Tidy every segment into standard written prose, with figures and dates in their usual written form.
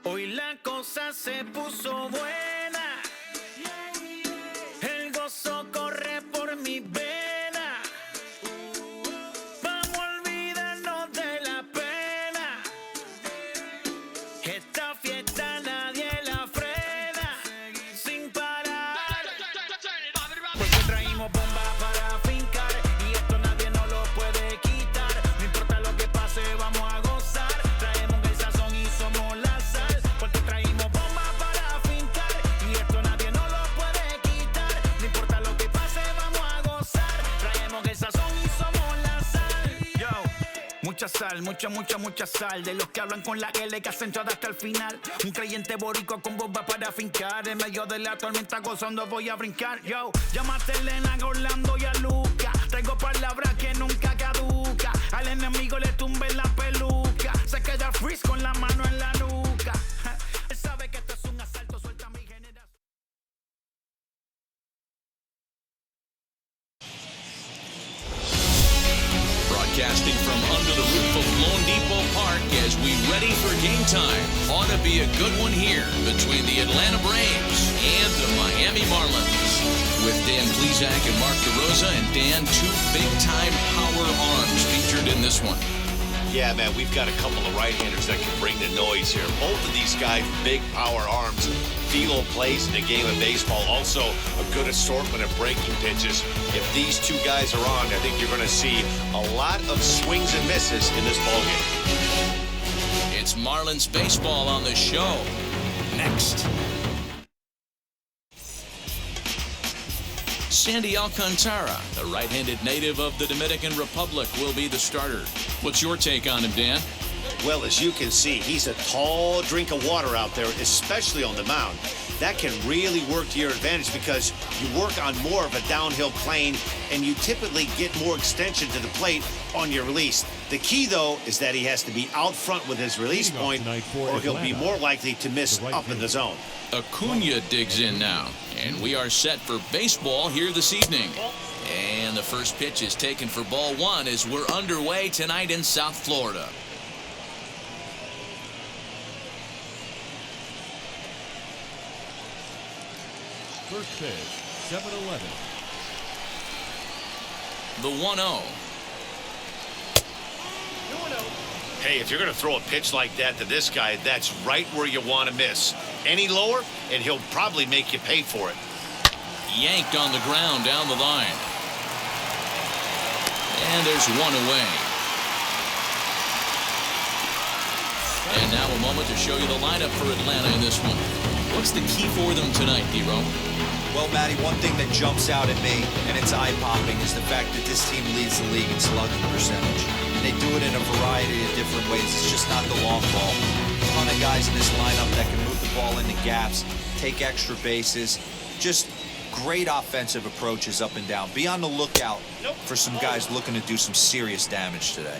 Hoy la cosa se puso buena. El gozo corre por mi vena. Vamos a olvidarnos de la pena. Esta fiesta nadie la frena. Sin parar. Porque traímos bombas para fincar. Y esto nadie nos lo puede quitar. No importa lo que pase, vamos a gozar. Traemos el sazón y somos la sal. Porque traímos bombas para fincar. Y esto nadie nos lo puede quitar. No importa lo que pase, vamos a gozar. Traemos el sazón y somos la sal. Yo, mucha sal, mucha sal. De los que hablan con la L que hacen todo hasta el final. Un creyente boricua con bomba para fincar. En medio de la tormenta gozando voy a brincar. Yo, llámate a Elena, a Orlando y a Luca. Traigo palabras que nunca caduca. Al enemigo le tumbe la peluca. Se queda freeze con la mano en la nuca. Él sabe que esto es un asalto, suelta mi generación. Broadcasting from under the roof of LoanDepot Park as we ready for game time. Ought to be a good one here between the Atlanta Braves and the Miami Marlins. With Dan Plesac and Mark DeRosa, and Dan, two big-time power arms featured in this one. Yeah, man, we've got a couple of right-handers that can bring the noise here. Both of these guys, big power arms, feel plays in the game of baseball. Also, a good assortment of breaking pitches. If these two guys are on, I think you're going to see a lot of swings and misses in this ballgame. It's Marlins baseball on the show. Next. Sandy Alcántara, the right-handed native of the Dominican Republic, will be the starter. What's your take on him, Dan? Well, as you can see, he's a tall drink of water out there, especially on the mound. That can really work to your advantage because you work on more of a downhill plane and you typically get more extension to the plate on your release. The key, though, is that he has to be out front with his release point or he'll be more likely to miss up in the zone. Acuna digs in now, and we are set for baseball here this evening. And the first pitch is taken for ball one as we're underway tonight in South Florida. First pitch, 7-11. The 1-0. Hey, if you're going to throw a pitch like that to this guy, that's right where you want to miss. Any lower, and he'll probably make you pay for it. Yanked on the ground down the line. And there's one away. And now a moment to show you the lineup for Atlanta in this one. What's the key for them tonight, D-Ro? Well, Matty, one thing that jumps out at me, and it's eye-popping, is the fact that this team leads the league in slugging percentage. And they do it in a variety of different ways. It's just not the long ball. A ton of guys in this lineup that can move the ball into gaps, take extra bases, just great offensive approaches up and down. Be on the lookout for some guys looking to do some serious damage today.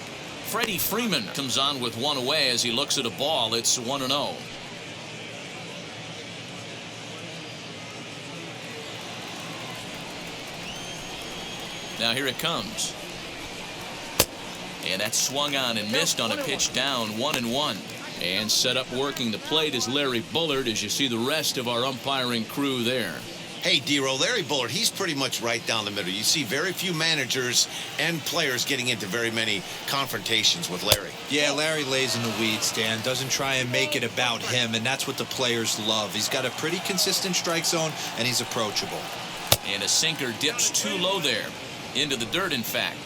Freddie Freeman comes on with one away as he looks at a ball. It's 1-0. Now here it comes. And that's swung on and missed on a pitch down, 1-1. And set up working the plate is Larry Bullard as you see the rest of our umpiring crew there. Hey, D-Ro, Larry Bullard, he's pretty much right down the middle. You see very few managers and players getting into very many confrontations with Larry. Yeah, Larry lays in the weeds, Dan. Doesn't try and make it about him, and that's what the players love. He's got a pretty consistent strike zone, and he's approachable. And a sinker dips too low there. Into the dirt, in fact.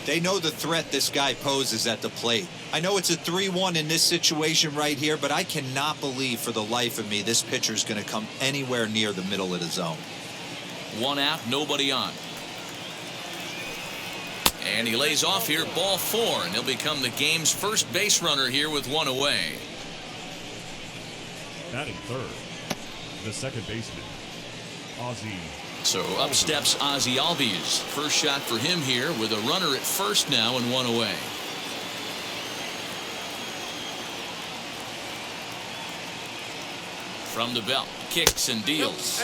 They know the threat this guy poses at the plate. I know it's a 3-1 in this situation right here, but I cannot believe for the life of me this pitcher is going to come anywhere near the middle of the zone. One out, nobody on. And he lays off here, ball 4, and he'll become the game's first base runner here with one away. Batting third, the second baseman, Ozzie. So up steps Ozzie Albies. First shot for him here with a runner at first now and one away. From the belt, kicks and deals.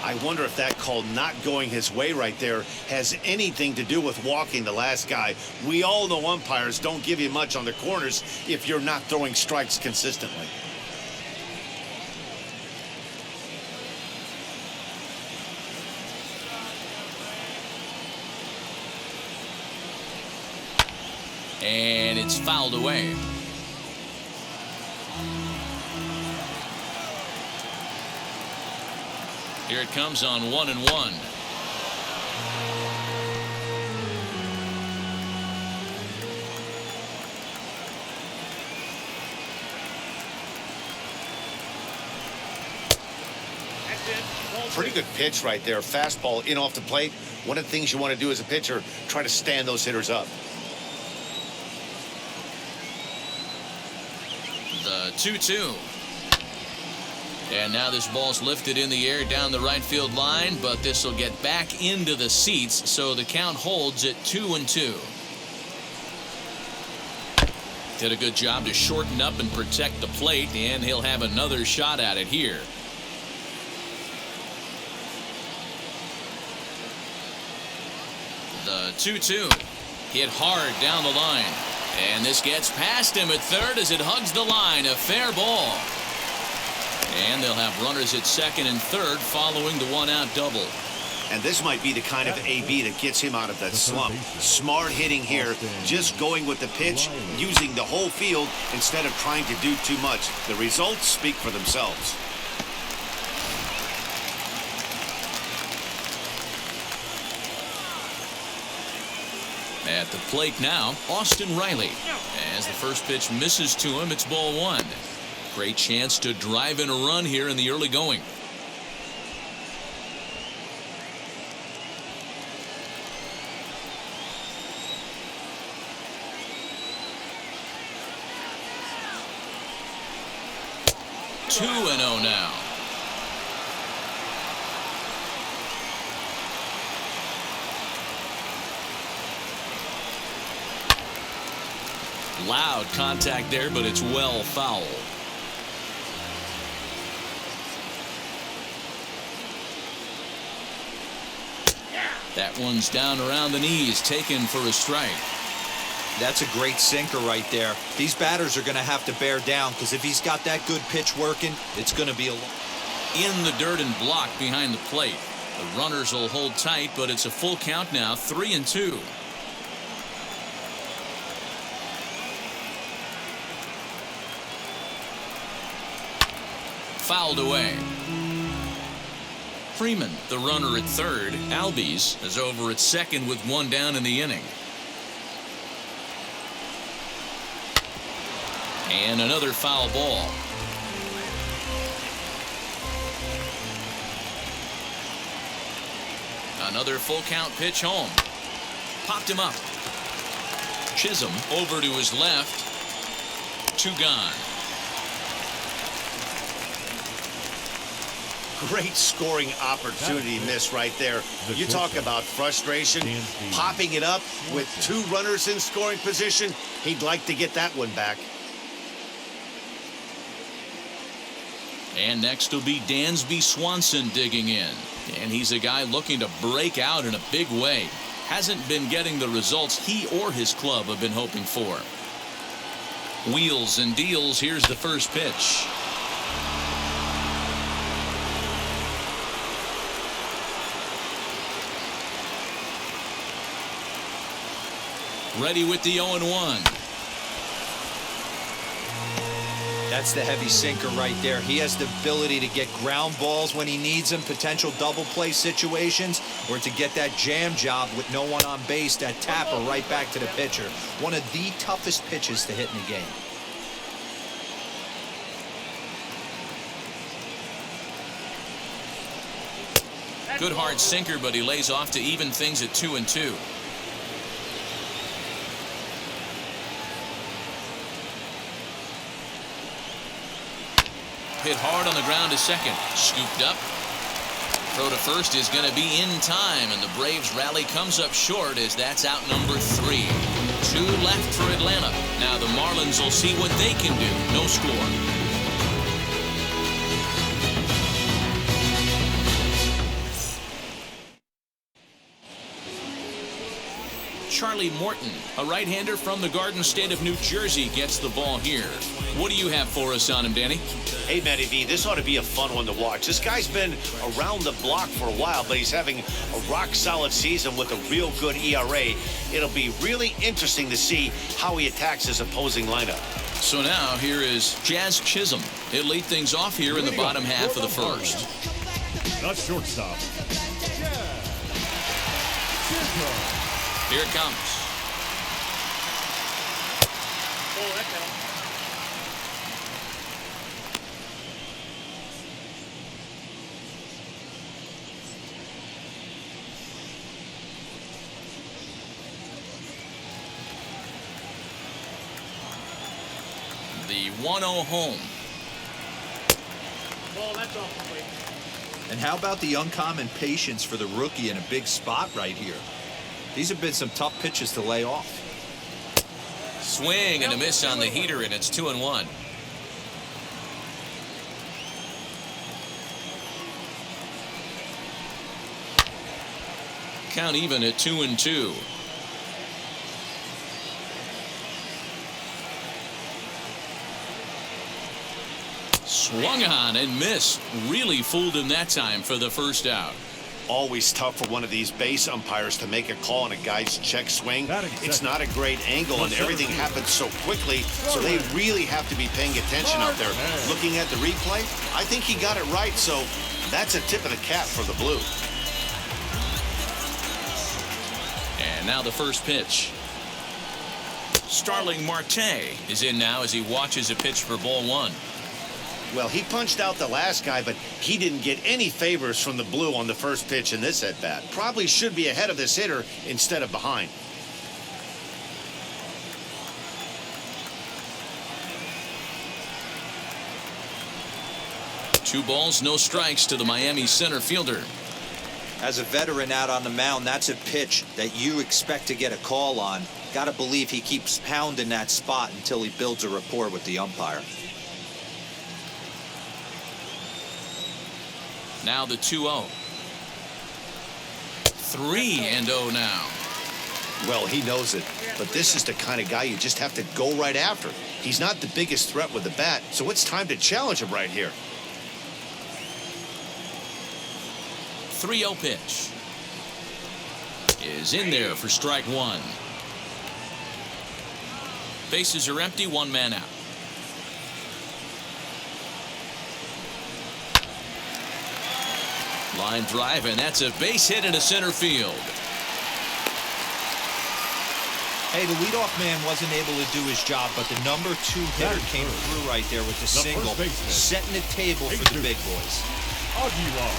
I wonder if that call not going his way right there has anything to do with walking the last guy. We all know umpires don't give you much on the corners if you're not throwing strikes consistently. And it's fouled away. Here it comes on 1-1. Pretty good pitch right there. Fastball in off the plate. One of the things you want to do as a pitcher, try to stand those hitters up. The 2-2. And now this ball's lifted in the air down the right field line, but this will get back into the seats, so the count holds at 2-2. Did a good job to shorten up and protect the plate, and he'll have another shot at it here. The 2-2. Hit hard down the line. And this gets past him at third as it hugs the line. A fair ball. And they'll have runners at second and third following the one-out double. And this might be the kind of AB that gets him out of that slump. Smart hitting here, just going with the pitch, using the whole field instead of trying to do too much. The results speak for themselves. At the plate now, Austin Riley. As the first pitch misses to him, it's ball one. Great chance to drive in a run here in the early going. Two and 0 now. Loud contact there, but it's well foul. That one's down around the knees, taken for a strike. That's a great sinker right there. These batters are going to have to bear down, because if he's got that good pitch working, it's going to be in the dirt and blocked behind the plate. The runners will hold tight, but it's a full count now, 3-2. Fouled away. Freeman, the runner at third. Albies is over at second with one down in the inning. And another foul ball. Another full count pitch home. Popped him up. Chisholm over to his left. Two gone. Great scoring opportunity miss right there. You talk about frustration, popping it up with two runners in scoring position. He'd like to get that one back. And next will be Dansby Swanson digging in. And he's a guy looking to break out in a big way. Hasn't been getting the results he or his club have been hoping for. Wheels and deals. Here's the first pitch. Ready with the 0-1. That's the heavy sinker right there. He has the ability to get ground balls when he needs them, potential double play situations, or to get that jam job with no one on base, that tapper right back to the pitcher. One of the toughest pitches to hit in the game. Good hard sinker, but he lays off to even things at 2-2. Hit hard on the ground to second. Scooped up. Throw to first is going to be in time, and the Braves rally comes up short as that's out number 3. 2 left for Atlanta. Now the Marlins will see what they can do. No score. Charlie Morton, a right-hander from the Garden State of New Jersey, gets the ball here. What do you have for us on him, Danny? Hey, Matty V, this ought to be a fun one to watch. This guy's been around the block for a while, but he's having a rock-solid season with a real good ERA. It'll be really interesting to see how he attacks his opposing lineup. So now here is Jazz Chisholm. He'll lead things off here in the bottom half of the first. The shortstop. Here it comes. The 1-0 home. And how about the uncommon patience for the rookie in a big spot right here? These have been some tough pitches to lay off. Swing and a miss on the heater, and it's 2-1. Count even at 2-2. Swung on and missed. Really fooled him that time for the first out. Always tough for one of these base umpires to make a call on a guy's check swing. It's not a great angle, and everything happens so quickly, so they really have to be paying attention out there. Looking at the replay, I think he got it right, so that's a tip of the cap for the Blue. And now the first pitch. Starling Marte is in now as he watches a pitch for ball one. Well, he punched out the last guy, but he didn't get any favors from the Blue on the first pitch in this at-bat. Probably should be ahead of this hitter instead of behind. Two balls, no strikes to the Miami center fielder. As a veteran out on the mound, that's a pitch that you expect to get a call on. Got to believe he keeps pounding that spot until he builds a rapport with the umpire. Now the 2-0. 3-0 now. Well, he knows it, but this is the kind of guy you just have to go right after. He's not the biggest threat with the bat, so it's time to challenge him right here. 3-0 pitch is in there for strike one. Bases are empty, one man out. Line drive, and that's a base hit into center field. Hey, the leadoff man wasn't able to do his job, but the number 2 hitter came through right there with the single, setting the table for the big boys. Aguilar.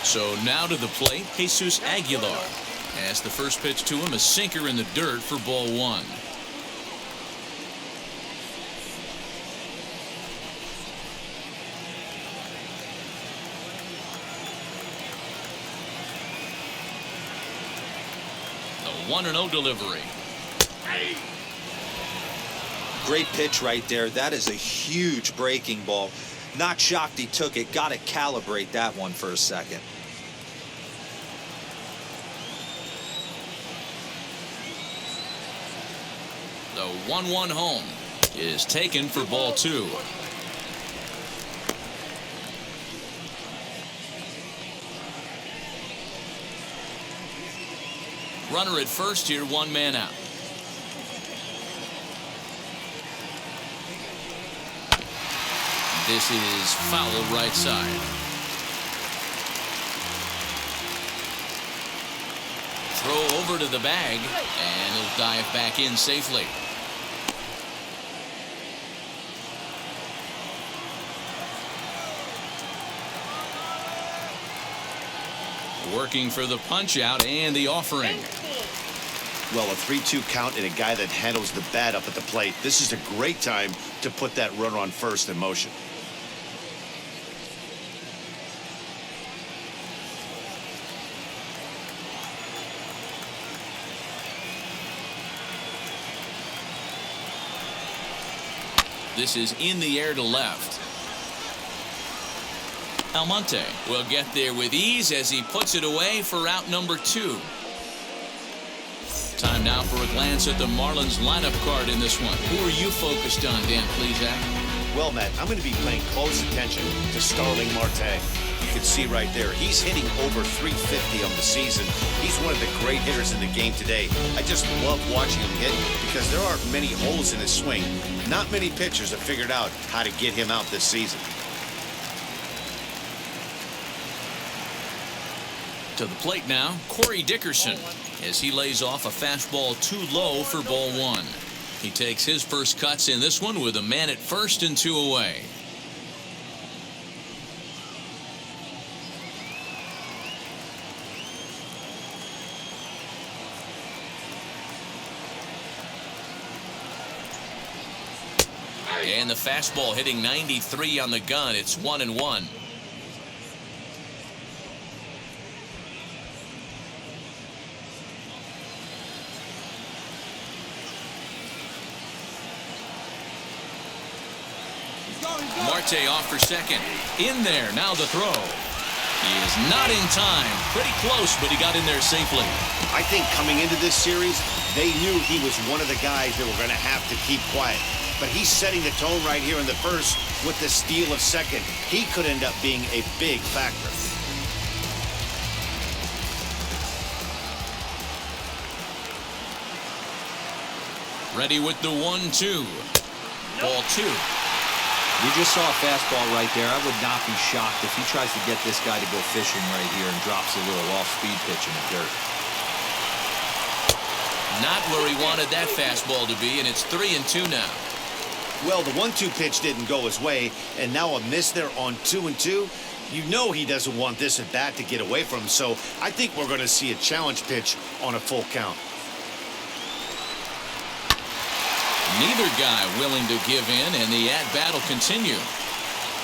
So now to the plate, Jesus Aguilar. As the first pitch to him, a sinker in the dirt for ball one. The 1-0 delivery. Great pitch right there. That is a huge breaking ball. Not shocked he took it. Got to calibrate that one for a second. The 1-1 home is taken for ball two. Runner at first here, one man out. This is foul right side. Throw over to the bag, and he'll dive back in safely. Working for the punch out and the offering. Well, a 3-2 count and a guy that handles the bat up at the plate. This is a great time to put that runner on first in motion. This is in the air to left. Almonte will get there with ease as he puts it away for out number 2. Time now for a glance at the Marlins lineup card in this one. Who are you focused on, Dan Plesac? Well, Matt, I'm going to be paying close attention to Starling Marte. You can see right there, he's hitting over 350 on the season. He's one of the great hitters in the game today. I just love watching him hit because there aren't many holes in his swing. Not many pitchers have figured out how to get him out this season. To the plate now, Corey Dickerson, as he lays off a fastball too low for ball 1. He takes his first cuts in this one with a man at first and 2 away. And the fastball hitting 93 on the gun. It's 1-1. Marte off for second. In there. Now the throw. He is not in time. Pretty close, but he got in there safely. I think coming into this series, they knew he was one of the guys that were going to have to keep quiet. But he's setting the tone right here in the first with the steal of second. He could end up being a big factor. Ready with the 1-2. Ball 2. We just saw a fastball right there. I would not be shocked if he tries to get this guy to go fishing right here and drops a little off-speed pitch in the dirt. Not where he wanted that fastball to be, and it's 3-2 now. Well, the 1-2 pitch didn't go his way, and now a miss there on 2-2. You know he doesn't want this at bat to get away from him, so I think we're going to see a challenge pitch on a full count. Neither guy willing to give in, and the at-bat will continue.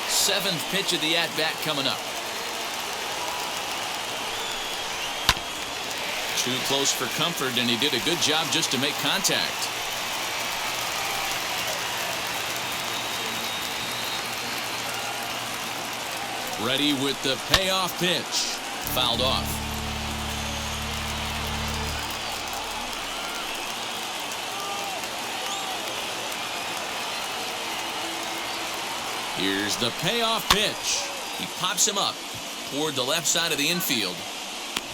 7th pitch of the at-bat coming up. Too close for comfort, and he did a good job just to make contact. Ready with the payoff pitch. Fouled off. Here's the payoff pitch. He pops him up toward the left side of the infield.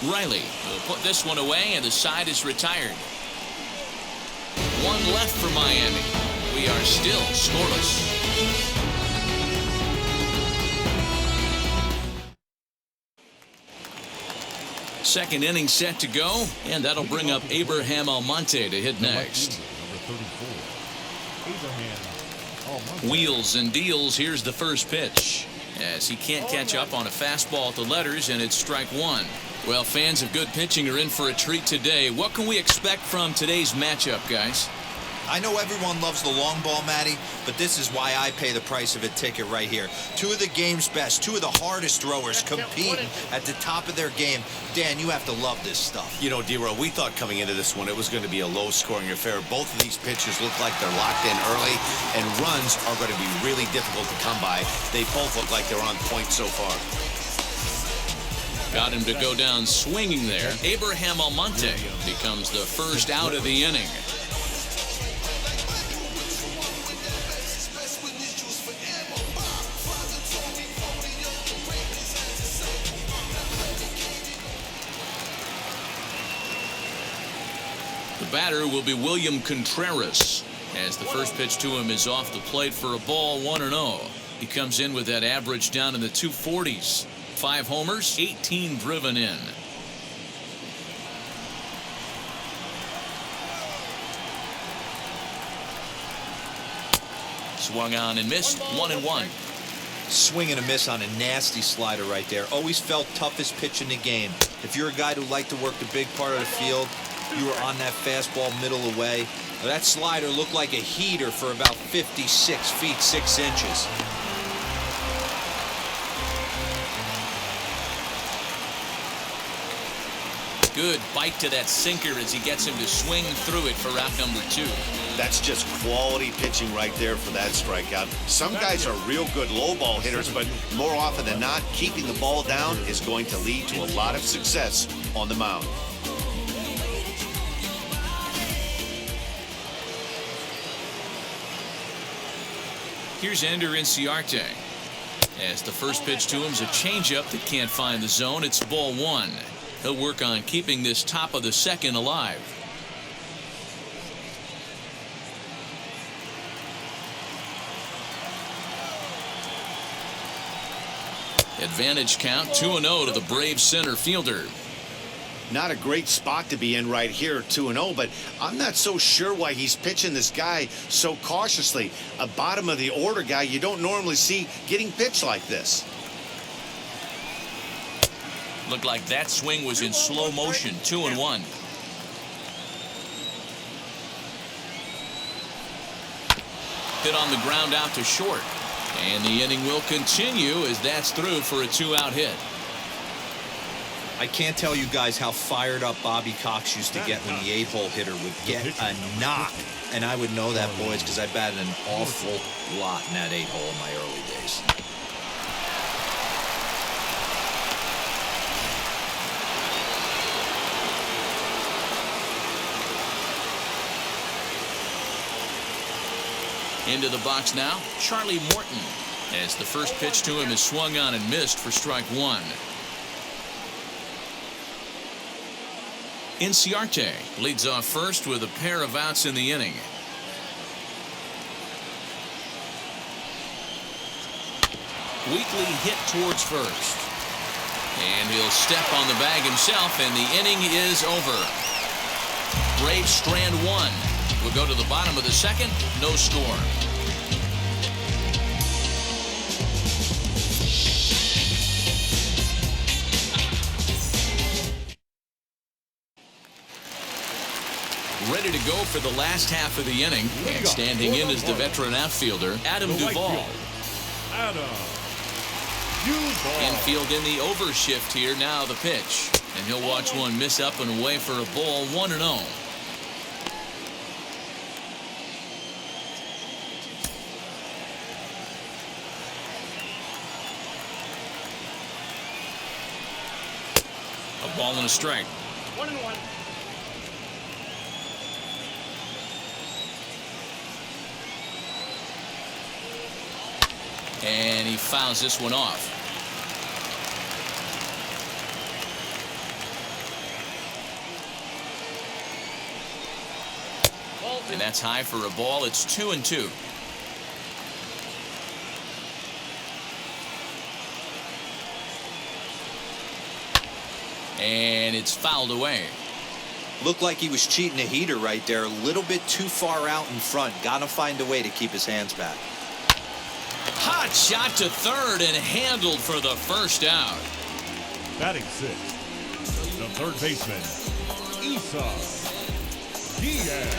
Riley will put this one away, and the side is retired. 1 left for Miami. We are still scoreless. Second inning set to go, and that'll bring up Abraham Almonte to hit next. Number 34. Abraham Almonte. Wheels and deals. Here's the first pitch, as he can't catch up on a fastball at the letters, and it's strike 1. Well, fans of good pitching are in for a treat today. What can we expect from today's matchup, guys? I know everyone loves the long ball, Matty, but this is why I pay the price of a ticket right here. 2 of the game's best, 2 of the hardest throwers competing at the top of their game. Dan, you have to love this stuff. You know, D-Row, we thought coming into this one it was going to be a low-scoring affair. Both of these pitchers look like they're locked in early, and runs are going to be really difficult to come by. They both look like they're on point so far. Got him to go down swinging there. Abraham Almonte becomes the first out of the inning. The batter will be William Contreras, as the first pitch to him is off the plate for a ball, 1-0. He comes in with that average down in the 240s. 5 homers, 18 driven in. Swung on and missed, 1-1. Swing and a miss on a nasty slider right there. Always felt toughest pitch in the game. If you're a guy who liked to work the big part of the field, you were on that fastball middle away. That slider looked like a heater for about 56 feet 6 inches. Good bite to that sinker as he gets him to swing through it for out number 2. That's just quality pitching right there for that strikeout. Some guys are real good low ball hitters, but more often than not, keeping the ball down is going to lead to a lot of success on the mound. Here's Ender Inciarte. As the first pitch to him's a changeup that can't find the zone. It's ball 1. He'll work on keeping this top of the second alive. Advantage count 2-0 to the Braves center fielder. Not a great spot to be in right here, 2-0, but I'm not so sure why he's pitching this guy so cautiously. A bottom of the order guy you don't normally see getting pitched like this. Looked like that swing was in slow motion. 2-1. Hit on the ground out to short. And the inning will continue as that's through for a 2-out hit. I can't tell you guys how fired up Bobby Cox used to get when the 8-hole hitter would get a knock. And I would know that, boys, because I batted an awful lot in that 8-hole in my early days. Into the box now, Charlie Morton, as the first pitch to him is swung on and missed for strike 1. Inciarte leads off first with a pair of outs in the inning. Weekly hit towards first. And he'll step on the bag himself, and the inning is over. Braves strand 1. We'll go to the bottom of the second. No score. Ready to go for the last half of the inning. And standing in is the veteran outfielder, Adam Duvall. Infield in the overshift here. Now the pitch. And he'll watch one miss up and away for a ball. 1-0. A ball and a strike. 1-1. And he fouls this one off. And that's high for a ball. It's 2-2. And it's fouled away. Looked like he was cheating a heater right there. A little bit too far out in front. Got to find a way to keep his hands back. Hot shot to third and handled for the first out. Batting 6th, the third baseman, Diaz.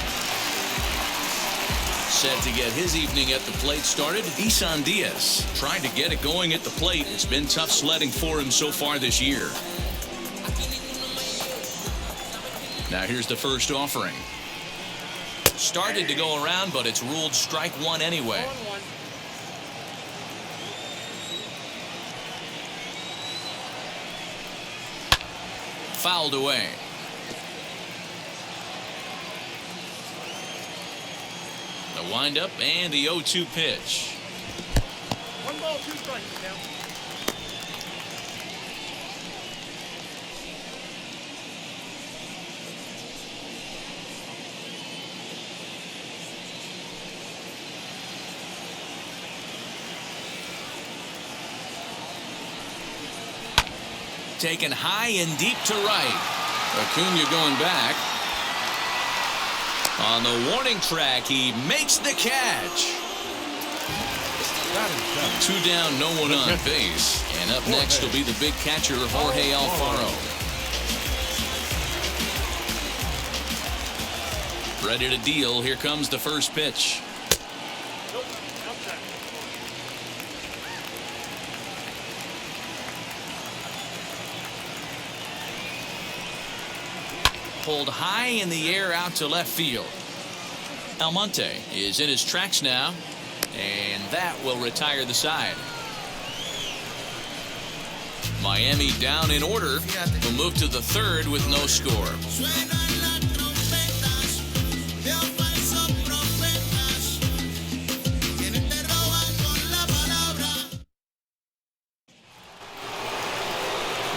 Set to get his evening at the plate started. Isan Diaz tried to get it going at the plate. It's been tough sledding for him so far this year. Now here's the first offering. Started to go around, but it's ruled strike 1 anyway. Fouled away. The windup and the 0-2 pitch. 1 ball, 2 strikes now. Taken high and deep to right. Acuna going back. On the warning track, he makes the catch. 2 down, no one on base. And up next will be the big catcher, Jorge Alfaro. Ready to deal. Here comes the first pitch. pulled high in the air out to left field. Almonte is in his tracks now, and that will retire the side. Miami down in order. Will move to the third with no score.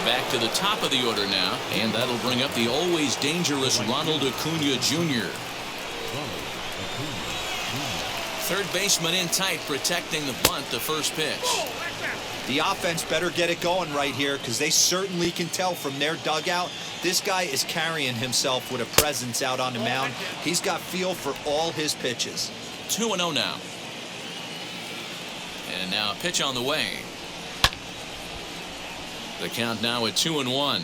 Back to the top of the order now, and that'll bring up the always dangerous Ronald Acuna Jr. Third baseman in tight, protecting the bunt, the first pitch. The offense better get it going right here, because they certainly can tell from their dugout this guy is carrying himself with a presence out on the mound. He's got feel for all his pitches. 2-0 now. And now a pitch on the way. The count now at 2-1.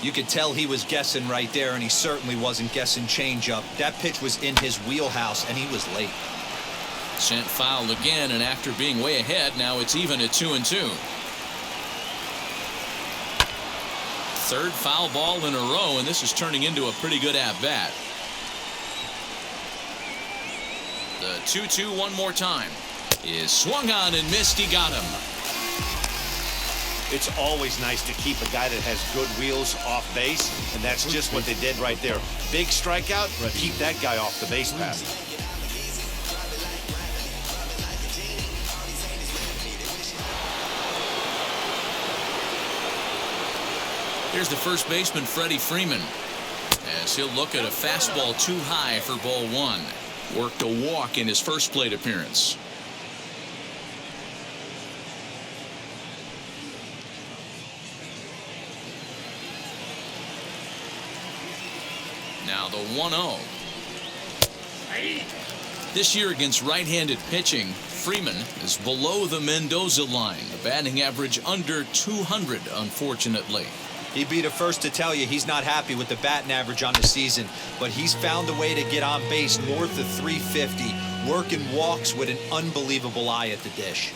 You could tell he was guessing right there, and he certainly wasn't guessing changeup. That pitch was in his wheelhouse, and he was late. Sent foul again, and after being way ahead, now it's even at 2-2. Third foul ball in a row, and this is turning into a pretty good at-bat. The 2-2 one more time is swung on and missed. He got him. It's always nice to keep a guy that has good wheels off base, and that's just what they did right there. Big strikeout, keep that guy off the base path. Here's the first baseman, Freddie Freeman, as he'll look at a fastball too high for ball one. Worked a walk in his first plate appearance. Now the 1-0. This year against right-handed pitching, Freeman is below the Mendoza line. The batting average under 200, unfortunately. He'd be the first to tell you he's not happy with the batting average on the season, but he's found a way to get on base north of 350, working walks with an unbelievable eye at the dish.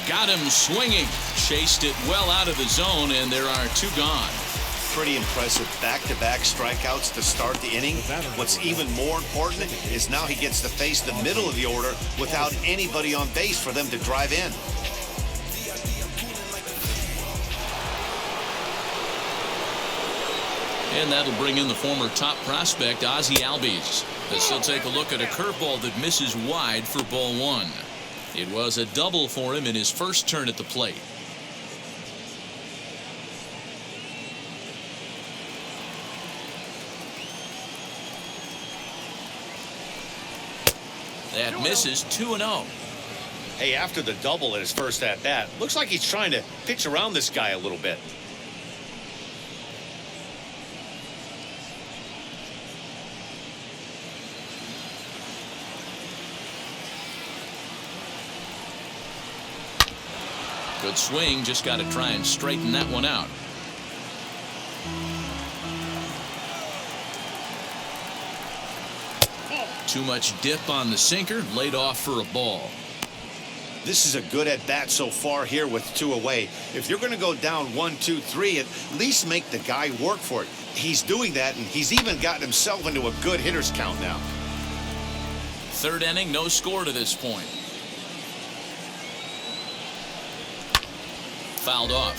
Got him swinging. Chased it well out of the zone, and there are two gone. Pretty impressive back-to-back strikeouts to start the inning. What's even more important is now he gets to face the middle of the order without anybody on base for them to drive in. And that'll bring in the former top prospect, Ozzie Albies, as he'll take a look at a curveball that misses wide for ball one. It was a double for him in his first turn at the plate. That misses. 2-0. Hey, after the double in his first at-bat, looks like he's trying to pitch around this guy a little bit. Good swing, just got to try and straighten that one out. Too much dip on the sinker, laid off for a ball. This is a good at-bat so far here with two away. If you're going to go down 1-2-3, at least make the guy work for it. He's doing that, and he's even gotten himself into a good hitter's count now. Third inning, no score to this point. Fouled off.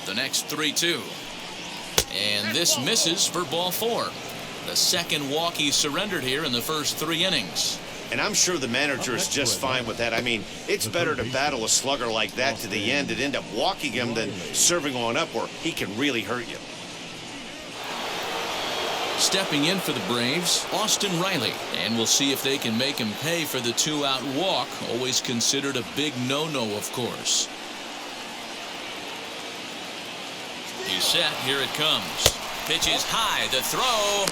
The next 3-2. And this misses for ball four. The second walk he surrendered here in the first 3 innings. And I'm sure the manager is just fine with that. I mean, it's better to battle a slugger like that to the end and end up walking him than serving on up where he can really hurt you. Stepping in for the Braves, Austin Riley, and we'll see if they can make him pay for the 2-out walk, always considered a big no-no, of course. He's set, here it comes. Pitch is high, the throw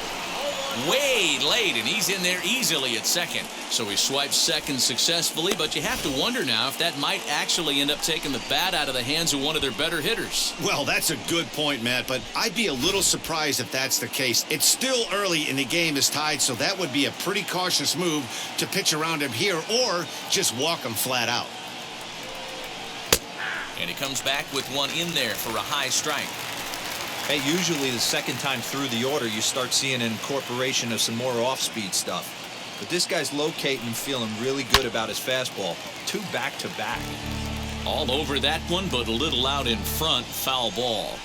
way late, and he's in there easily at second. So he swipes second successfully, but you have to wonder now if that might actually end up taking the bat out of the hands of one of their better hitters. Well, that's a good point, Matt, but I'd be a little surprised if that's the case. It's still early and the game is tied, so that would be a pretty cautious move to pitch around him here or just walk him flat out. And he comes back with one in there for a high strike. Hey, usually the second time through the order, you start seeing an incorporation of some more off-speed stuff. But this guy's locating and feeling really good about his fastball. 2 back-to-back. All over that one, but a little out in front. Foul ball.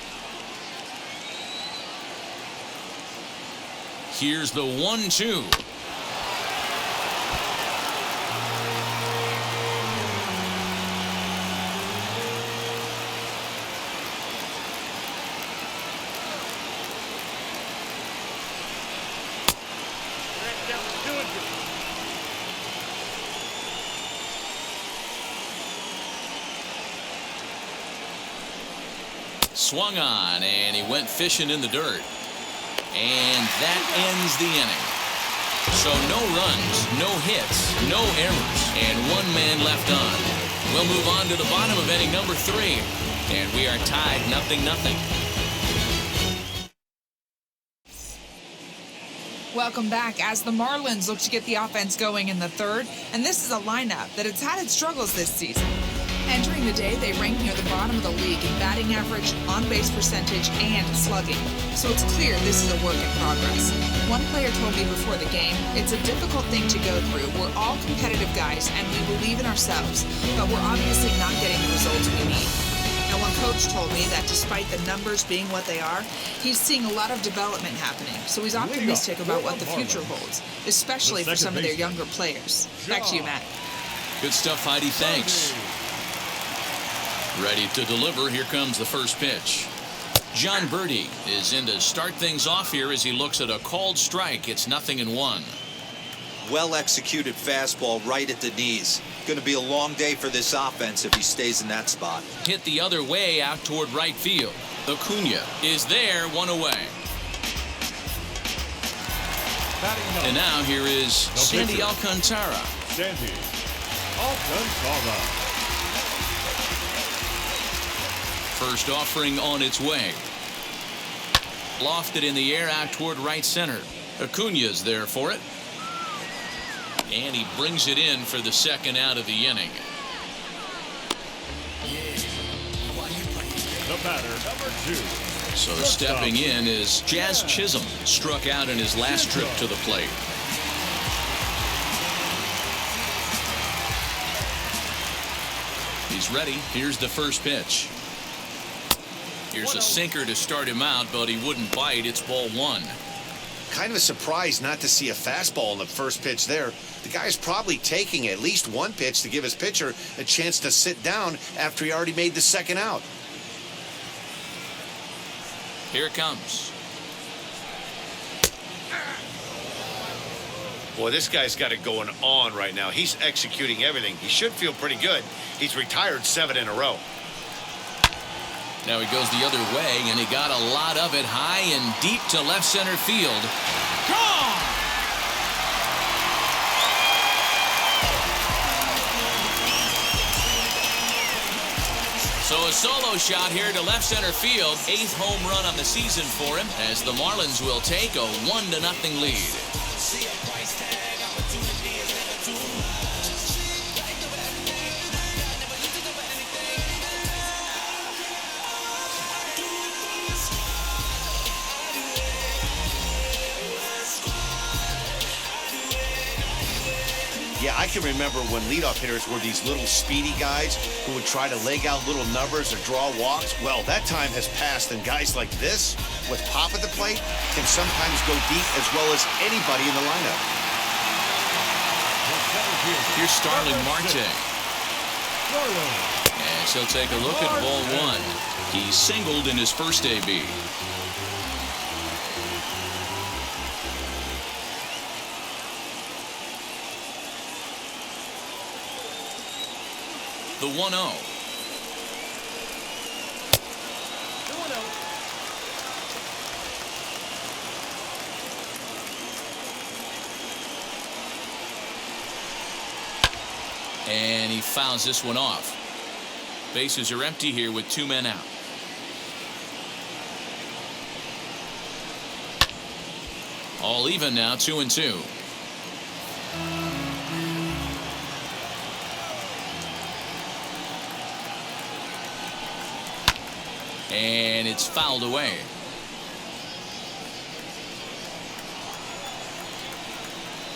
Here's the 1-2. That was doing good. Swung on, and he went fishing in the dirt. And that ends the inning. So no runs, no hits, no errors, and 1 man left on. We'll move on to the bottom of inning number 3. And we are tied 0-0. Welcome back as the Marlins look to get the offense going in the 3rd, and this is a lineup that has had its struggles this season. Entering the day, they rank near the bottom of the league in batting average, on-base percentage, and slugging. So it's clear this is a work in progress. One player told me before the game, it's a difficult thing to go through. We're all competitive guys, and we believe in ourselves, but we're obviously not getting the results we need. And one coach told me that despite the numbers being what they are, he's seeing a lot of development happening. So he's optimistic about what the future holds, especially for some of their younger players. Back to you, Matt. Good stuff, Heidi. Thanks. Ready to deliver. Here comes the first pitch. John Birdie is in to start things off here as he looks at a called strike. It's 0-1. Well-executed fastball right at the knees. Going to be a long day for this offense if he stays in that spot. Hit the other way out toward right field. Acuna is there, 1 away. And now here is Sandy Alcántara. Sandy Alcántara. First offering on its way. Lofted in the air out toward right center. Acuna's there for it. And he brings it in for the second out of the inning. The batter, number 2. So stepping in is Jazz Chisholm. Struck out in his last trip to the plate. He's ready. Here's the first pitch. Here's a sinker to start him out, but he wouldn't bite. It's ball 1. Kind of a surprise not to see a fastball in the first pitch there. The guy's probably taking at least 1 pitch to give his pitcher a chance to sit down after he already made the second out. Here it comes. Boy, this guy's got it going on right now. He's executing everything. He should feel pretty good. He's retired 7 in a row. Now he goes the other way, and he got a lot of it high and deep to left center field. Gone! So a solo shot here to left center field. 8th home run on the season for him as the Marlins will take a 1-0 lead. Yeah, I can remember when leadoff hitters were these little speedy guys who would try to leg out little numbers or draw walks. Well, that time has passed, and guys like this, with pop at the plate, can sometimes go deep as well as anybody in the lineup. Here's Starling Marte. And she'll take a look at ball 1. He singled in his first AB. The 1-0. And he fouls this one off. Bases are empty here with 2 men out. All even now, 2-2. And it's fouled away.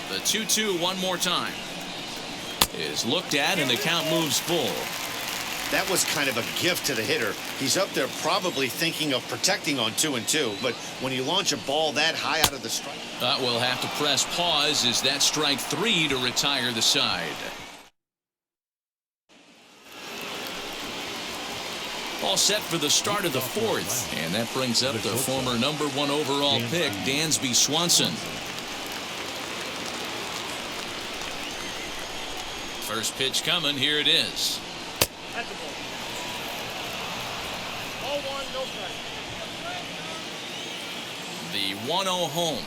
The 2-2 one more time is looked at, and the count moves full. That was kind of a gift to the hitter. He's up there probably thinking of protecting on 2-2, but when you launch a ball that high out of the strike. We'll have to press pause as that strike 3 to retire the side. All set for the start of the fourth, and that brings up the former #1 overall pick, Dansby Swanson. First pitch coming, here it is. That's a ball. 0-1, no strike. The 1-0 home.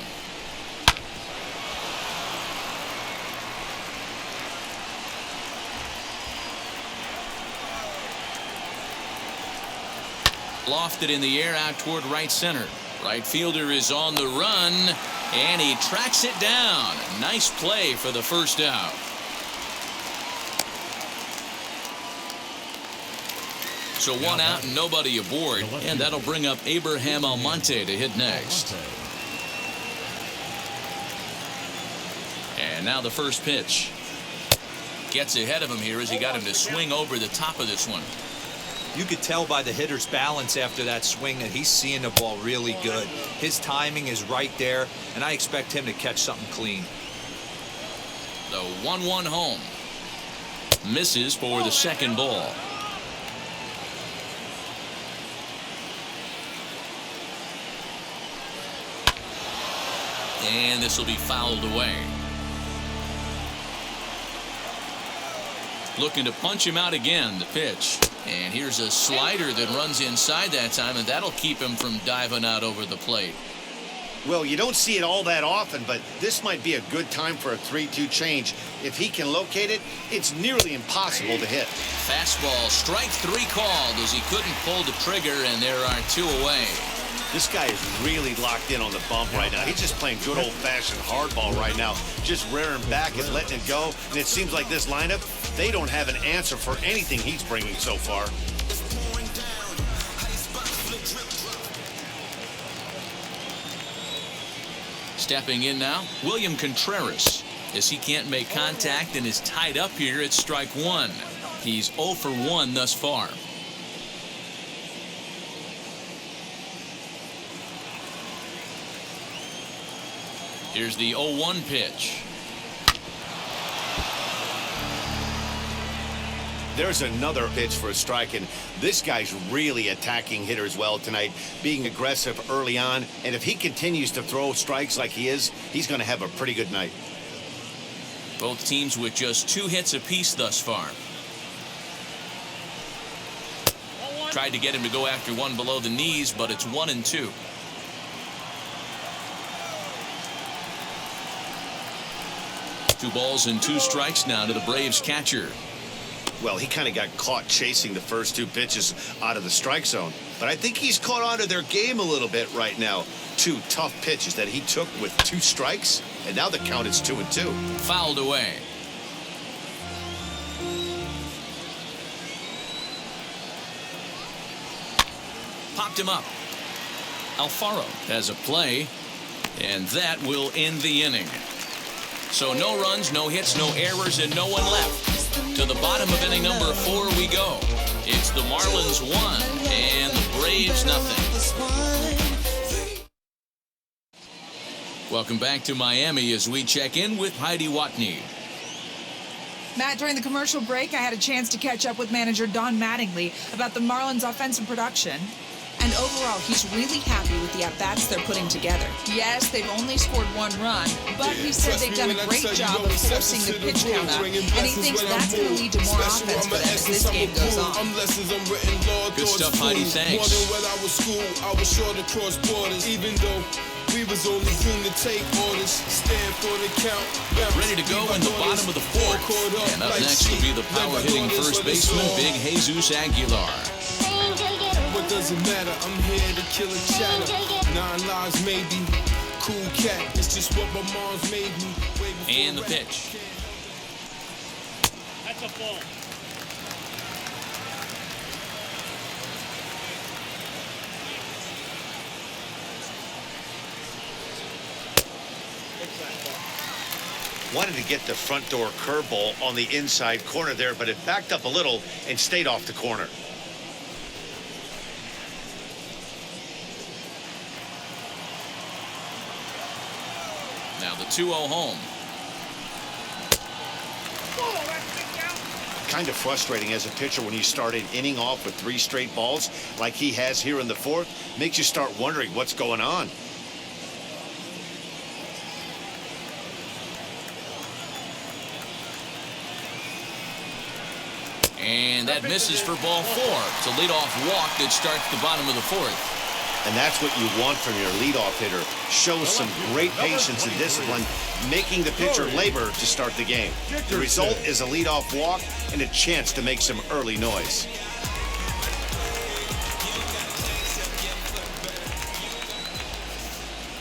Lofted in the air out toward right center. Right fielder is on the run, and he tracks it down. Nice play for the first out. So one out and nobody aboard, and that'll bring up Abraham Almonte to hit next. And now the first pitch. Gets ahead of him here as he got him to swing over the top of this one. You could tell by the hitter's balance after that swing that he's seeing the ball really good. His timing is right there, and I expect him to catch something clean. The 1-1 home. Misses for the second ball. And this will be fouled away. Looking to punch him out again, the pitch. And here's a slider that runs inside that time, and that'll keep him from diving out over the plate. Well, you don't see it all that often, but this might be a good time for a 3-2 change. If he can locate it, it's nearly impossible to hit. Fastball, strike 3 called as he couldn't pull the trigger, and there are 2 away. This guy is really locked in on the bump right now. He's just playing good old-fashioned hardball right now, just rearing back and letting it go. And it seems like this lineup, they don't have an answer for anything he's bringing so far. Stepping in now, William Contreras, as he can't make contact and is tied up here at strike 1. He's 0 for 1 thus far. Here's the 0-1 pitch. There's another pitch for a strike, and this guy's really attacking hitters well tonight, being aggressive early on. And if he continues to throw strikes like he is, he's going to have a pretty good night. Both teams with just 2 hits apiece thus far. Tried to get him to go after one below the knees, but it's 1-2. Two balls and 2 strikes now to the Braves catcher. Well, he kind of got caught chasing the first 2 pitches out of the strike zone. But I think he's caught on to their game a little bit right now. 2 tough pitches that he took with 2 strikes, and now the count is 2-2. Fouled away. Popped him up. Alfaro has a play, and that will end the inning. So no runs, no hits, no errors, and no one left. To the bottom of inning number 4 we go. It's the Marlins 1 and the Braves nothing. Welcome back to Miami as we check in with Heidi Watney. Matt, during the commercial break, I had a chance to catch up with manager Don Mattingly about the Marlins' offensive production. And overall, he's really happy with the at-bats they're putting together. Yes, they've only scored 1 run, but he said they've done a great job of forcing the pitch count up, and he thinks that's going to lead to more offense for them as this game goes on. Good stuff, Heidi. Thanks. We was only green to take orders, stand for the count. Ready to go in the bottom of the 4th. And up next will be the power-hitting first baseman, Big Jesus Aguilar. What does it matter? I'm here to kill a chatter. 9 lives maybe. Cool cat, it's just what my mom's made me. And the pitch. That's a ball. Wanted to get the front door curveball on the inside corner there, but it backed up a little and stayed off the corner. Now the 2-0 home. Kind of frustrating as a pitcher when you start an inning off with 3 straight balls like he has here in the 4th. Makes you start wondering what's going on. And that misses for ball 4. It's a leadoff walk that starts the bottom of the 4th. And that's what you want from your leadoff hitter. Shows some great patience and discipline, making the pitcher labor to start the game. The result is a leadoff walk and a chance to make some early noise.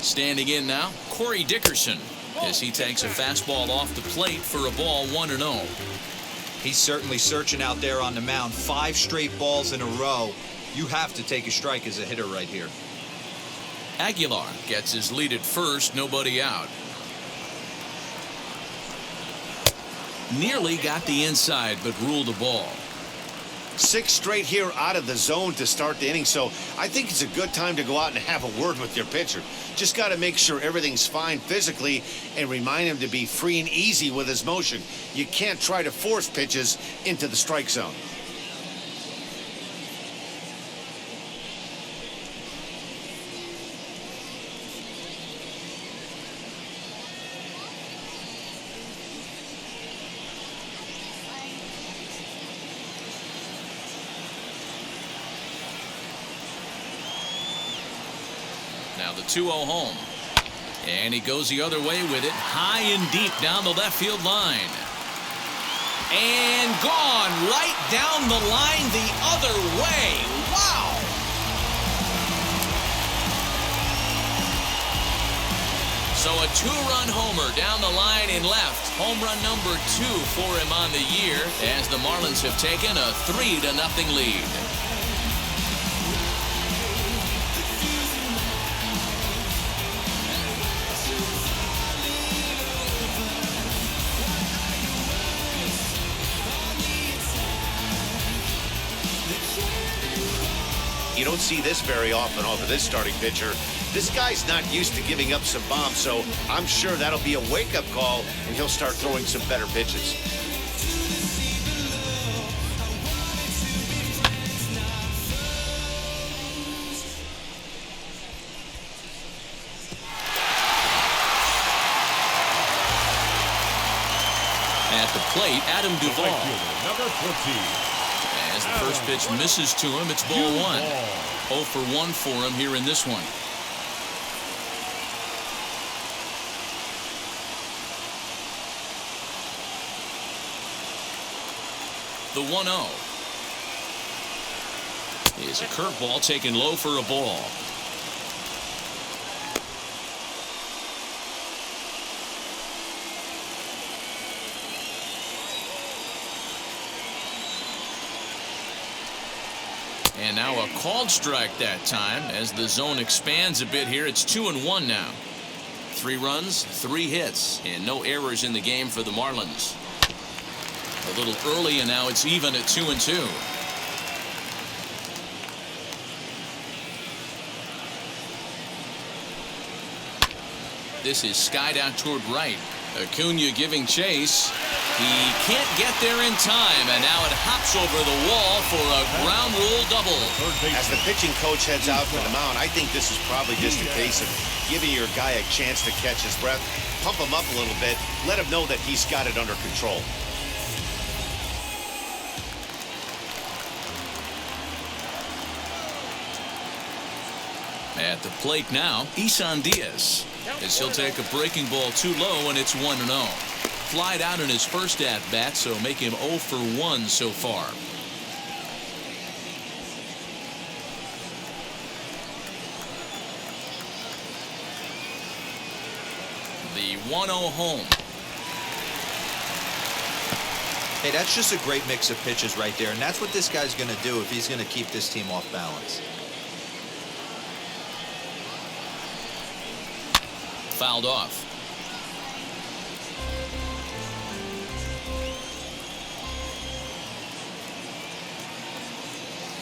Standing in now, Corey Dickerson, as he takes a fastball off the plate for a ball 1-0. He's certainly searching out there on the mound. 5 straight balls in a row. You have to take a strike as a hitter right here. Aguilar gets his lead at first, nobody out. Nearly got the inside, but ruled the ball. 6 straight here out of the zone to start the inning, so I think it's a good time to go out and have a word with your pitcher. Just got to make sure everything's fine physically and remind him to be free and easy with his motion. You can't try to force pitches into the strike zone. Now the 2-0 home. And he goes the other way with it, high and deep down the left field line. And gone right down the line the other way. Wow! So a 2-run homer down the line in left. Home run number 2 for him on the year as the Marlins have taken a 3-0 lead. You don't see this very often off of this starting pitcher. This guy's not used to giving up some bombs, so I'm sure that'll be a wake-up call, and he'll start throwing some better pitches. At the plate, Adam Duvall. Number 14. As the first pitch misses to him, it's ball 1. 0 for 1 for him here in this one. The 1-0 is a curveball taken low for a ball. And now a called strike that time as the zone expands a bit here. It's 2-1 now. 3 runs, 3 hits, and no errors in the game for the Marlins. A little early, and now it's even at 2-2. This is skied out toward right. Acuna giving chase. He can't get there in time, and now it hops over the wall for a ground rule double. As the pitching coach heads out to the mound, I think this is probably just a case of giving your guy a chance to catch his breath, pump him up a little bit, let him know that he's got it under control. At the plate now, Isan Diaz, as he'll take a breaking ball too low, and it's 1-0. Flied out in his first at-bat, so make him 0 for 1 so far. The 1-0 home. Hey, that's just a great mix of pitches right there, and that's what this guy's going to do if he's going to keep this team off balance. Fouled off.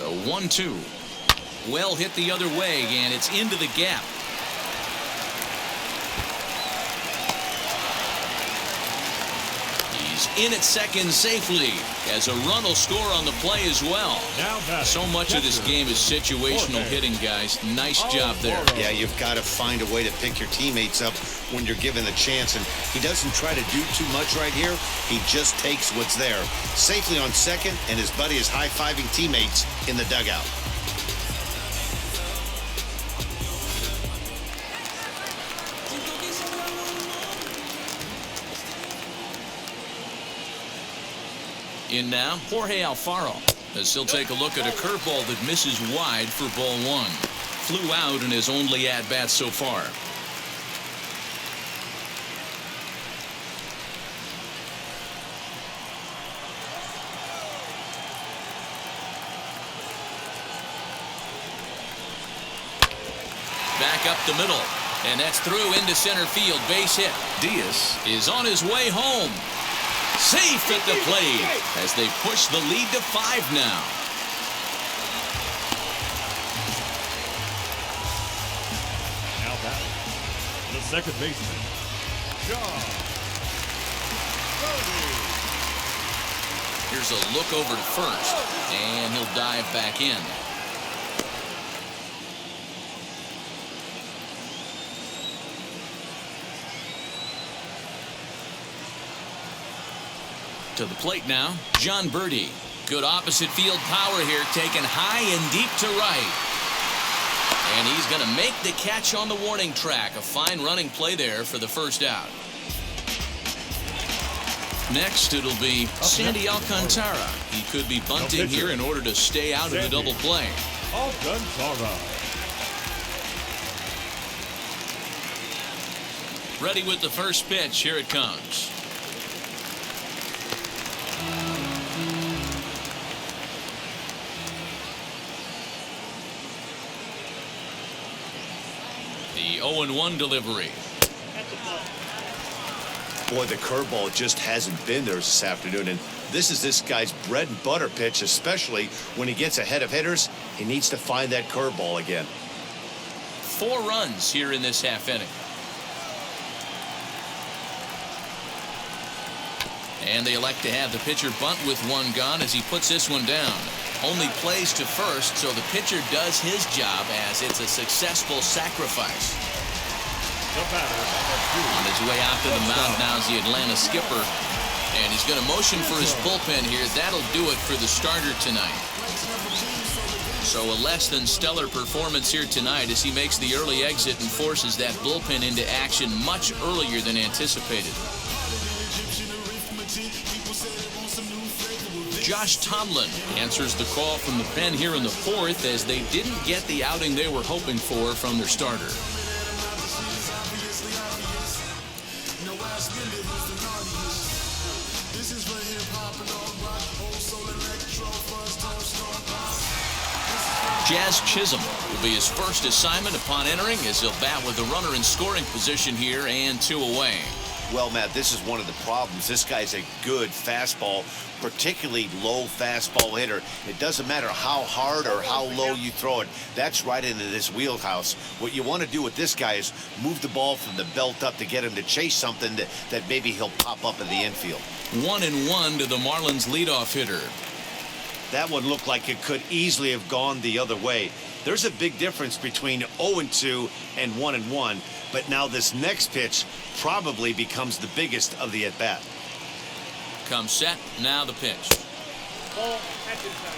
The 1-2. Well hit the other way, and it's into the gap. He's in at second safely, as a run will score on the play as well. So much of this game is situational hitting, guys. Nice job there. Yeah, you've got to find a way to pick your teammates up when you're given the chance, and he doesn't try to do too much right here. He just takes what's there. Safely on second, and his buddy is high-fiving teammates in the dugout. In now, Jorge Alfaro, as he'll take a look at a curveball that misses wide for ball one. Flew out in his only at-bat so far. Back up the middle, and that's through into center field. Base hit. Diaz is on his way home. Safe at the plate as they push the lead to 5 now. Now batting, the second baseman, John. Here's a look over to first, and he'll dive back in. To the plate now, John Birdie. Good opposite field power here, taken high and deep to right. And he's going to make the catch on the warning track. A fine running play there for the first out. Next, it'll be Sandy Alcántara. He could be bunting here in order to stay out of the double play. Alcántara. Ready with the first pitch. Here it comes. The 0-1 delivery. Boy, the curveball just hasn't been there this afternoon, and this is this guy's bread and butter pitch, especially when he gets ahead of hitters. He needs to find that curveball again. 4 runs here in this half inning. And they elect to have the pitcher bunt with 1 gone as he puts this one down. Only plays to first, so the pitcher does his job as it's a successful sacrifice. On his way out to the mound now is the Atlanta skipper. And he's going to motion for his bullpen here. That'll do it for the starter tonight. So a less than stellar performance here tonight as he makes the early exit and forces that bullpen into action much earlier than anticipated. Josh Tomlin answers the call from the pen here in the 4th as they didn't get the outing they were hoping for from their starter. Jazz Chisholm will be his first assignment upon entering as he'll bat with the runner in scoring position here and 2 away. Well, Matt, this is one of the problems. This guy's a good fastball, particularly low fastball hitter. It doesn't matter how hard or how low you throw it. That's right into this wheelhouse. What you want to do with this guy is move the ball from the belt up to get him to chase something that maybe he'll pop up in the infield. 1-1 to the Marlins leadoff hitter. That one looked like it could easily have gone the other way. There's a big difference between 0-2 and 1-1, but now this next pitch probably becomes the biggest of the at-bat. Comes set, now the pitch. Ball at this time.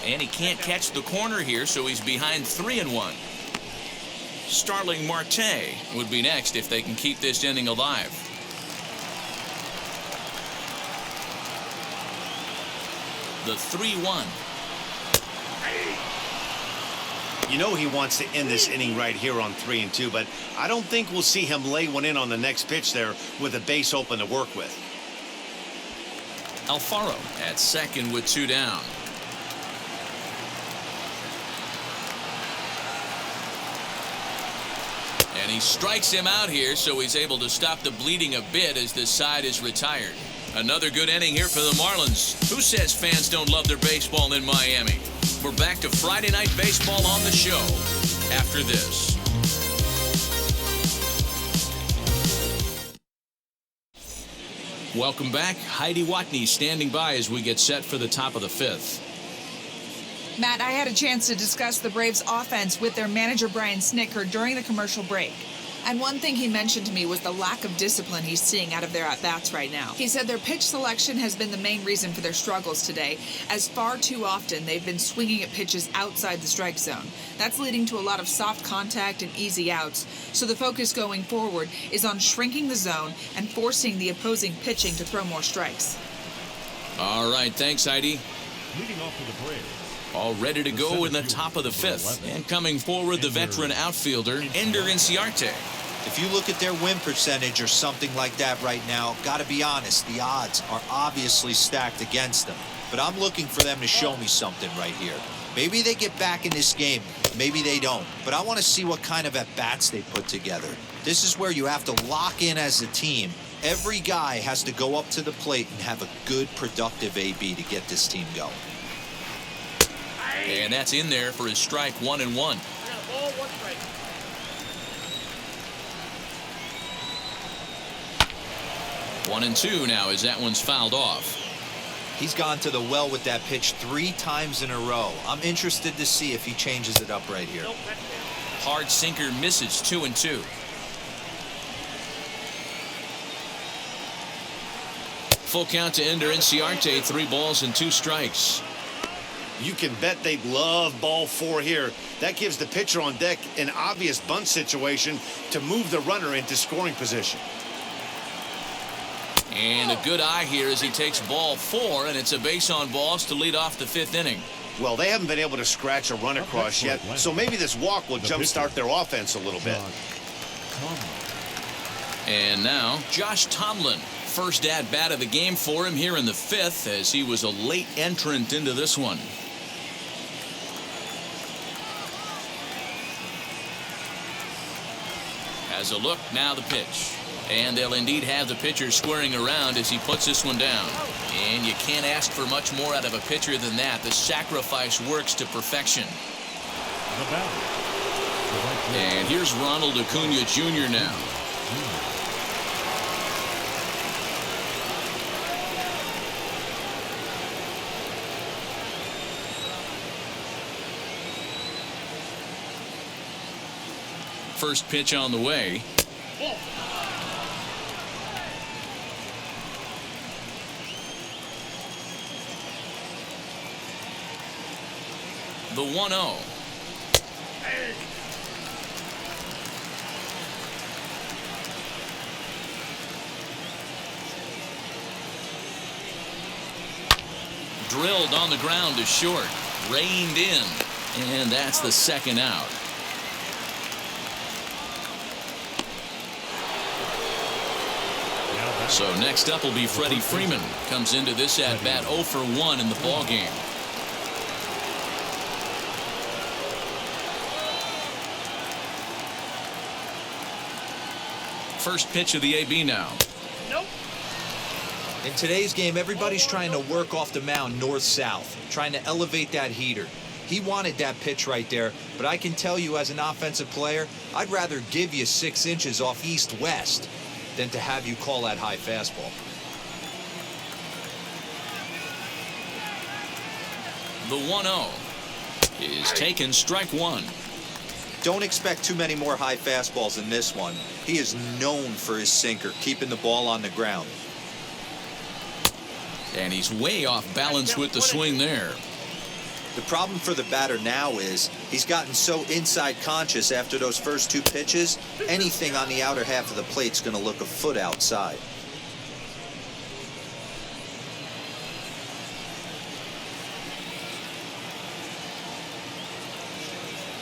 And he can't catch the corner here, so he's behind 3-1. Starling Marte would be next if they can keep this inning alive. The 3-1. You know he wants to end this inning right here on 3-2, but I don't think we'll see him lay one in on the next pitch there with a base open to work with. Alfaro at second with 2 down. And he strikes him out here, so he's able to stop the bleeding a bit as this side is retired. Another good inning here for the Marlins. Who says fans don't love their baseball in Miami? We're back to Friday Night Baseball on the show after this. Welcome back. Heidi Watney standing by as we get set for the top of the fifth. Matt, I had a chance to discuss the Braves' offense with their manager, Brian Snitker, during the commercial break. And one thing he mentioned to me was the lack of discipline he's seeing out of their at-bats right now. He said their pitch selection has been the main reason for their struggles today, as far too often they've been swinging at pitches outside the strike zone. That's leading to a lot of soft contact and easy outs, so the focus going forward is on shrinking the zone and forcing the opposing pitching to throw more strikes. All right, thanks, Heidi. Leading off for the Braves. All ready to go in the top of the fifth. And coming forward, the veteran outfielder, Ender Inciarte. If you look at their win percentage or something like that right now, gotta be honest, the odds are obviously stacked against them. But I'm looking for them to show me something right here. Maybe they get back in this game, maybe they don't. But I want to see what kind of at-bats they put together. This is where you have to lock in as a team. Every guy has to go up to the plate and have a good, productive AB to get this team going. And that's in there for his strike, 1-1. 1 strike. One and two now as that one's fouled off. He's gone to the well with that pitch 3 times in a row. I'm interested to see if he changes it up right here. Hard sinker misses, 2-2. Full count to Ender Inciarte, 3 balls and 2 strikes. You can bet they'd love ball 4 here. That gives the pitcher on deck an obvious bunt situation to move the runner into scoring position. And a good eye here as he takes ball 4, and it's a base on balls to lead off the 5th inning. Well, they haven't been able to scratch a run across yet, so maybe this walk will jumpstart their offense a little bit. And now, Josh Tomlin. First at-bat of the game for him here in the 5th, as he was a late entrant into this one. Has a look, now the pitch. And they'll indeed have the pitcher squaring around as he puts this one down. And you can't ask for much more out of a pitcher than that. The sacrifice works to perfection. And here's Ronald Acuna Jr. now. First pitch on the way. The 1-0. Drilled on the ground to short. Reined in. And that's the second out. So next up will be Freddie Freeman. Comes into this at-bat 0 for 1 in the ballgame. First pitch of the AB now. Nope. In today's game, everybody's trying to work off the mound north-south, trying to elevate that heater. He wanted that pitch right there, but I can tell you as an offensive player, I'd rather give you 6 inches off east-west than to have you call that high fastball. The 1-0 is taken, strike 1. Don't expect too many more high fastballs in this one. He is known for his sinker, keeping the ball on the ground. And he's way off balance with the swing there. The problem for the batter now is he's gotten so inside conscious after those first 2 pitches, anything on the outer half of the plate's going to look a foot outside.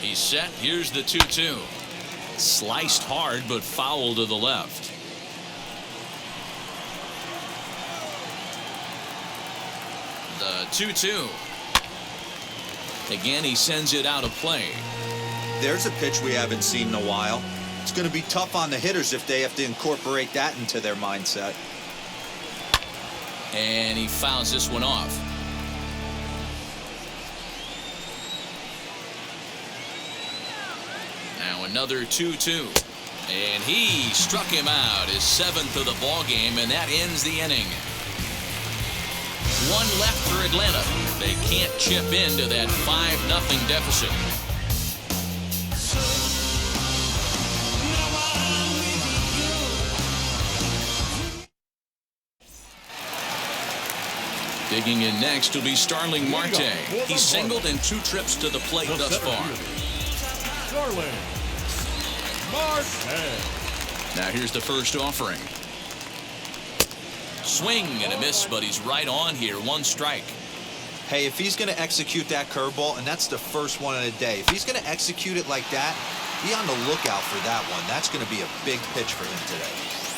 He's set. Here's the 2-2. Sliced hard, but foul to the left. The 2-2. Again, he sends it out of play. There's a pitch we haven't seen in a while. It's going to be tough on the hitters if they have to incorporate that into their mindset. And he fouls this one off. Now another 2-2. And he struck him out, his 7th of the ball game, and that ends the inning. One left for Atlanta. They can't chip into that 5-0 deficit. Digging in next will be Starling Marte. He's singled in 2 trips to the plate thus far. Starling Marte. Now here's the first offering. Swing and a miss, but he's right on here. 1 strike. Hey, if he's going to execute that curveball, and that's the first one of the day, if he's going to execute it like that, be on the lookout for that one. That's going to be a big pitch for him today.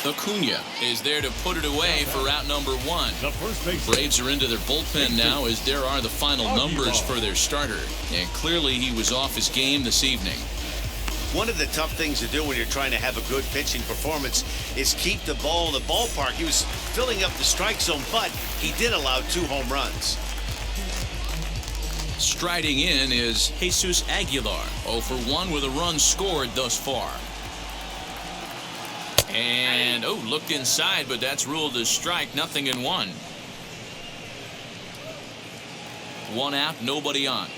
Acuna is there to put it away for out number 1. The first base. Braves are into their bullpen now as there are the final numbers for their starter. And clearly he was off his game this evening. One of the tough things to do when you're trying to have a good pitching performance is keep the ball in the ballpark. He was filling up the strike zone, but he did allow 2 home runs. Striding in is Jesus Aguilar, 0 for 1 with a run scored thus far. And, looked inside, but that's ruled as strike. 0-1. 1 out, nobody on.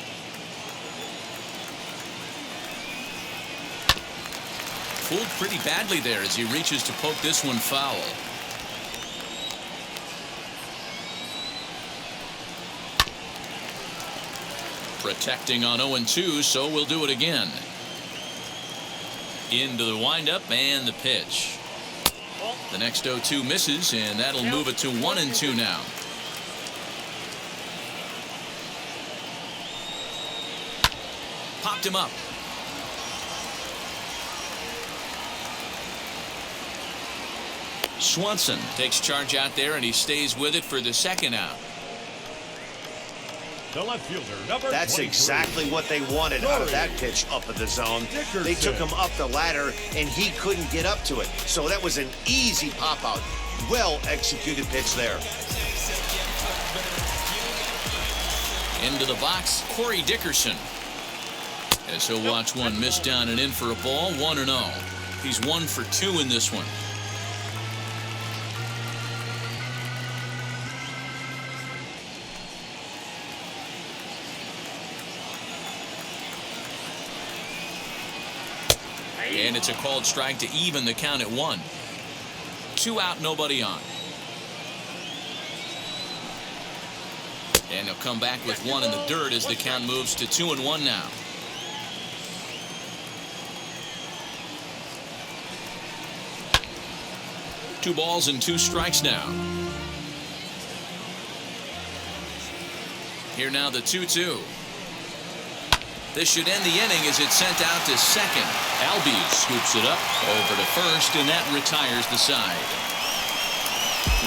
Fooled pretty badly there as he reaches to poke this one foul. Protecting on 0-2, so we'll do it again. Into the windup and the pitch. The next 0-2 misses, and that'll move it to 1-2 now. Popped him up. Swanson takes charge out there, and he stays with it for the 2nd out. The left fielder, number That's 23. exactly what they wanted out of that pitch up in the zone. They took him up the ladder, and he couldn't get up to it. So that was an easy pop-out. Well-executed pitch there. Into the box, Corey Dickerson. As he'll watch one miss down and in for a ball, 1-0. He's 1 for 2 in this one. And it's a called strike to even the count at 1. 2 out, nobody on. And he'll come back with 1 in the dirt as the count moves to 2-1 now. Two balls and 2 strikes now. Here now the 2-2. This should end the inning as it's sent out to second. Albies scoops it up over to first, and that retires the side.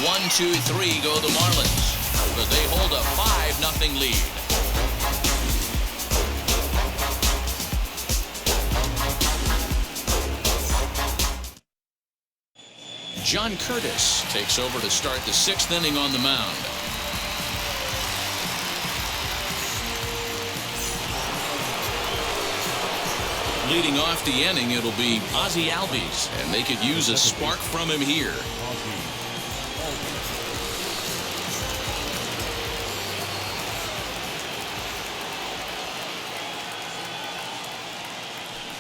1, 2, 3 go the Marlins, but they hold a 5-0 lead. John Curtis takes over to start the 6th inning on the mound. Leading off the inning, it'll be Ozzie Albies, and they could use a spark from him here.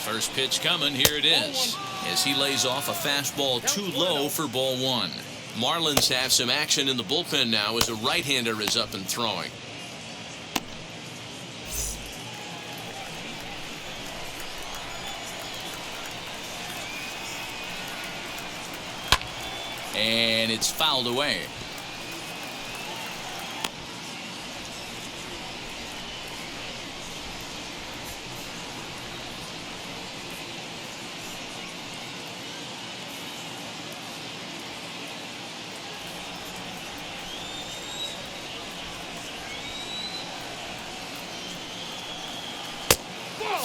First pitch coming, here it is, as he lays off a fastball too low for ball 1. Marlins have some action in the bullpen now as a right-hander is up and throwing. And it's fouled away.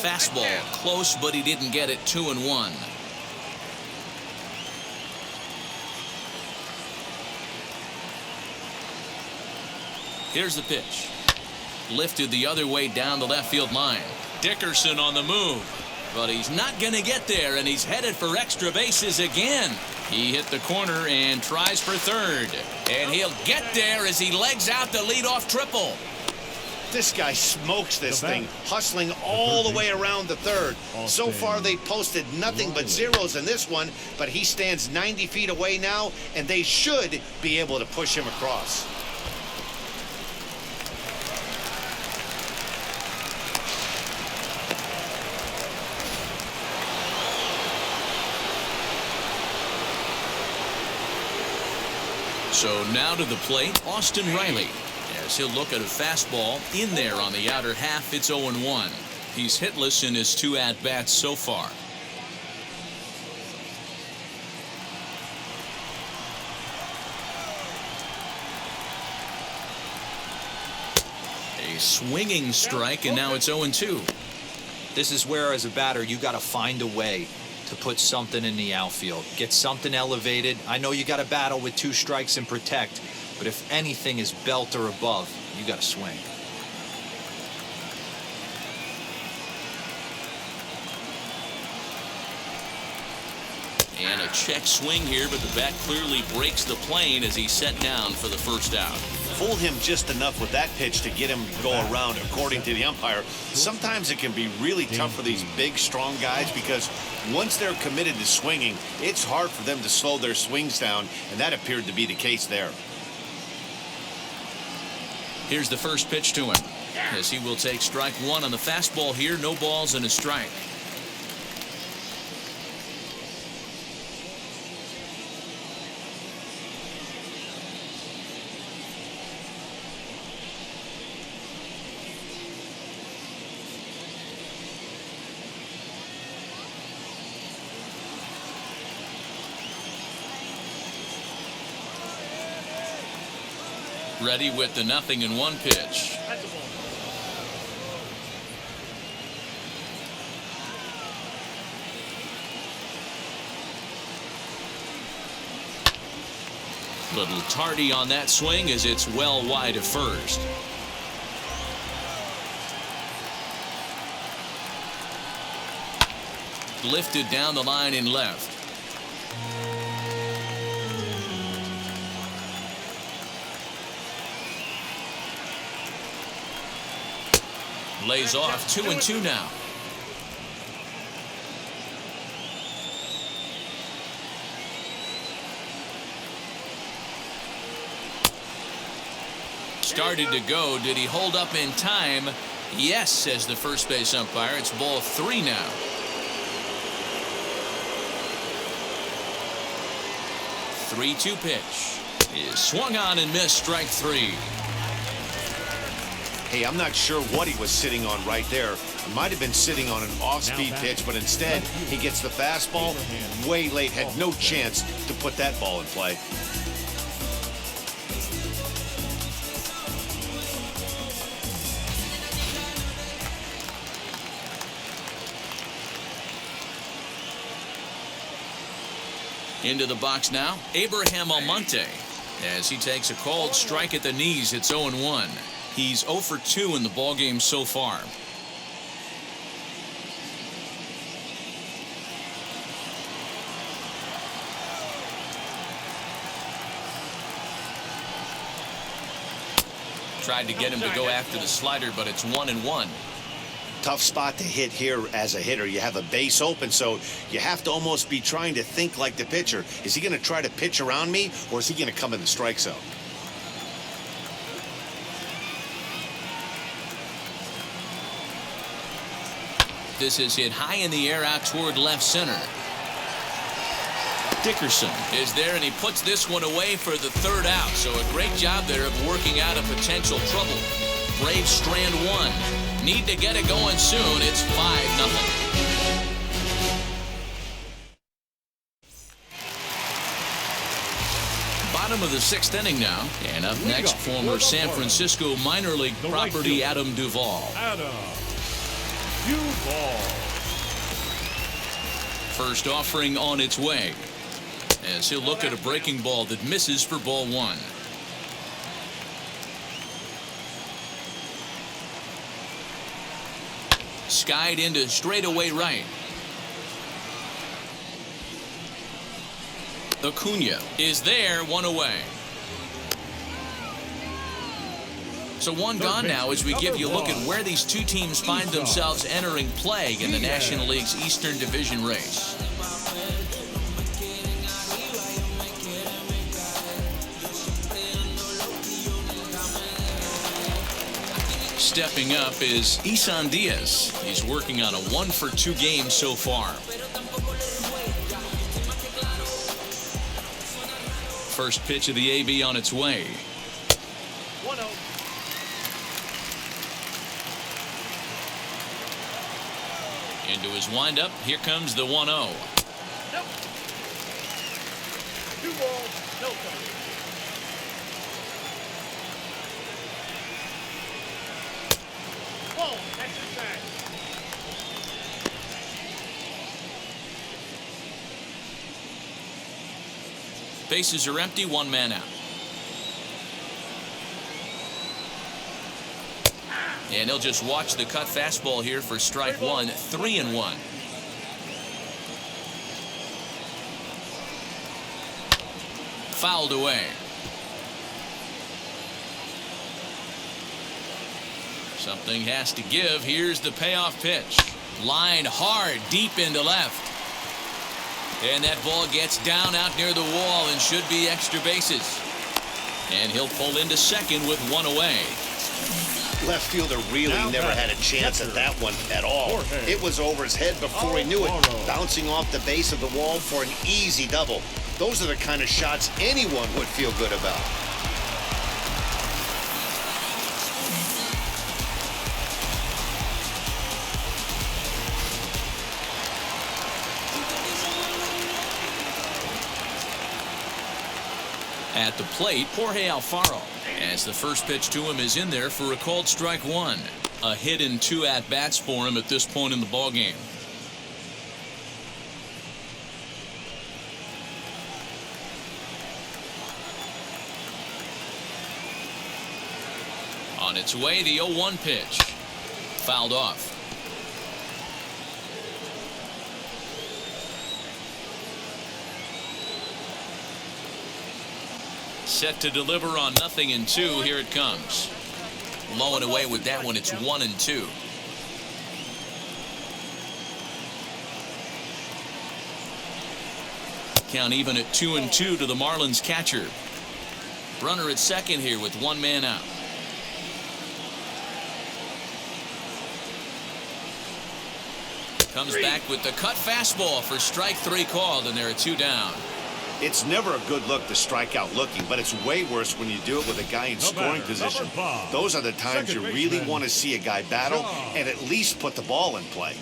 Fastball close, but he didn't get it. 2-1. Here's the pitch. Lifted the other way down the left field line. Dickerson on the move. But he's not going to get there, and he's headed for extra bases again. He hit the corner and tries for third. And he'll get there as he legs out the leadoff triple. This guy smokes this thing, hustling all the way around the third. So far, they posted nothing but zeros in this one, but he stands 90 feet away now, and they should be able to push him across. So now to the plate, Austin Riley. As he'll look at a fastball in there on the outer half. It's 0-1. He's hitless in his 2 at-bats so far. A swinging strike, and now it's 0-2. This is where, as a batter, you got to find a way to put something in the outfield. Get something elevated. I know you got to battle with 2 strikes and protect, but if anything is belt or above, you got to swing. And a check swing here, but the bat clearly breaks the plane as he's set down for the first out. Fool him just enough with that pitch to get him to go around, according to the umpire. Sometimes it can be really tough for these big, strong guys because once they're committed to swinging, it's hard for them to slow their swings down, and that appeared to be the case there. Here's the first pitch to him, as he will take strike 1 on the fastball here. No balls and a strike. Ready with the 0-1 pitch. That's a ball. Little tardy on that swing as it's well wide of first. Lifted down the line in left. Lays off 2-2 now. Started to go. Did he hold up in time? Yes, says the first base umpire. It's ball 3 now. The 3-2 pitch is swung on and missed. Strike 3. Hey, I'm not sure what he was sitting on right there. It might have been sitting on an off-speed pitch, but instead he gets the fastball way late. Had no chance to put that ball in play. Into the box now, Abraham Almonte. As he takes a called strike at the knees, it's 0-1. He's 0 for 2 in the ballgame so far. Tried to get him to go after the slider, but it's 1-1. Tough spot to hit here as a hitter. You have a base open, so you have to almost be trying to think like the pitcher. Is he going to try to pitch around me, or is he going to come in the strike zone? This is hit high in the air out toward left center. Dickerson is there, and he puts this one away for the third out. So a great job there of working out a potential trouble. Braves strand 1. Need to get it going soon. It's 5-0. Bottom of the 6th inning now. And up next, former San Francisco minor league property Adam Duvall. First offering on its way, as he'll look at a breaking ball that misses for ball 1. skied into straightaway right. Acuna is there, one away. So one gone now as we give you a look at where these two teams find themselves entering play in the National League's Eastern Division race. Stepping up is Isan Diaz. He's working on a 1-for-2 game so far. First pitch of the AB on its way. 1-0. Into his windup. Here comes the 1-0. Nope. 2 balls, no strikes. Ball, exercise. Bases are empty, 1 man out. And he'll just watch the cut fastball here for strike 1, 3-1. Fouled away. Something has to give. Here's the payoff pitch. Line hard, deep into left. And that ball gets down out near the wall and should be extra bases. And he'll pull into second with 1 away. Left fielder really never had a chance at that one at all. It was over his head before he knew it, bouncing off the base of the wall for an easy double. Those are the kind of shots anyone would feel good about. At the plate, Jorge Alfaro, as the first pitch to him is in there for a called strike 1. A hit and 2 at-bats for him at this point in the ballgame. On its way, the 0-1 pitch. Fouled off. Set to deliver on 0-2. Here it comes. Low and away with that one. It's 1-2. Count even at 2-2 to the Marlins catcher. Runner at second here with 1 man out. Comes back with the cut fastball for strike 3 called, and there are 2 down. It's never a good look to strike out looking, but it's way worse when you do it with a guy in scoring position. Those are the times you really want to see a guy battle and at least put the ball in play.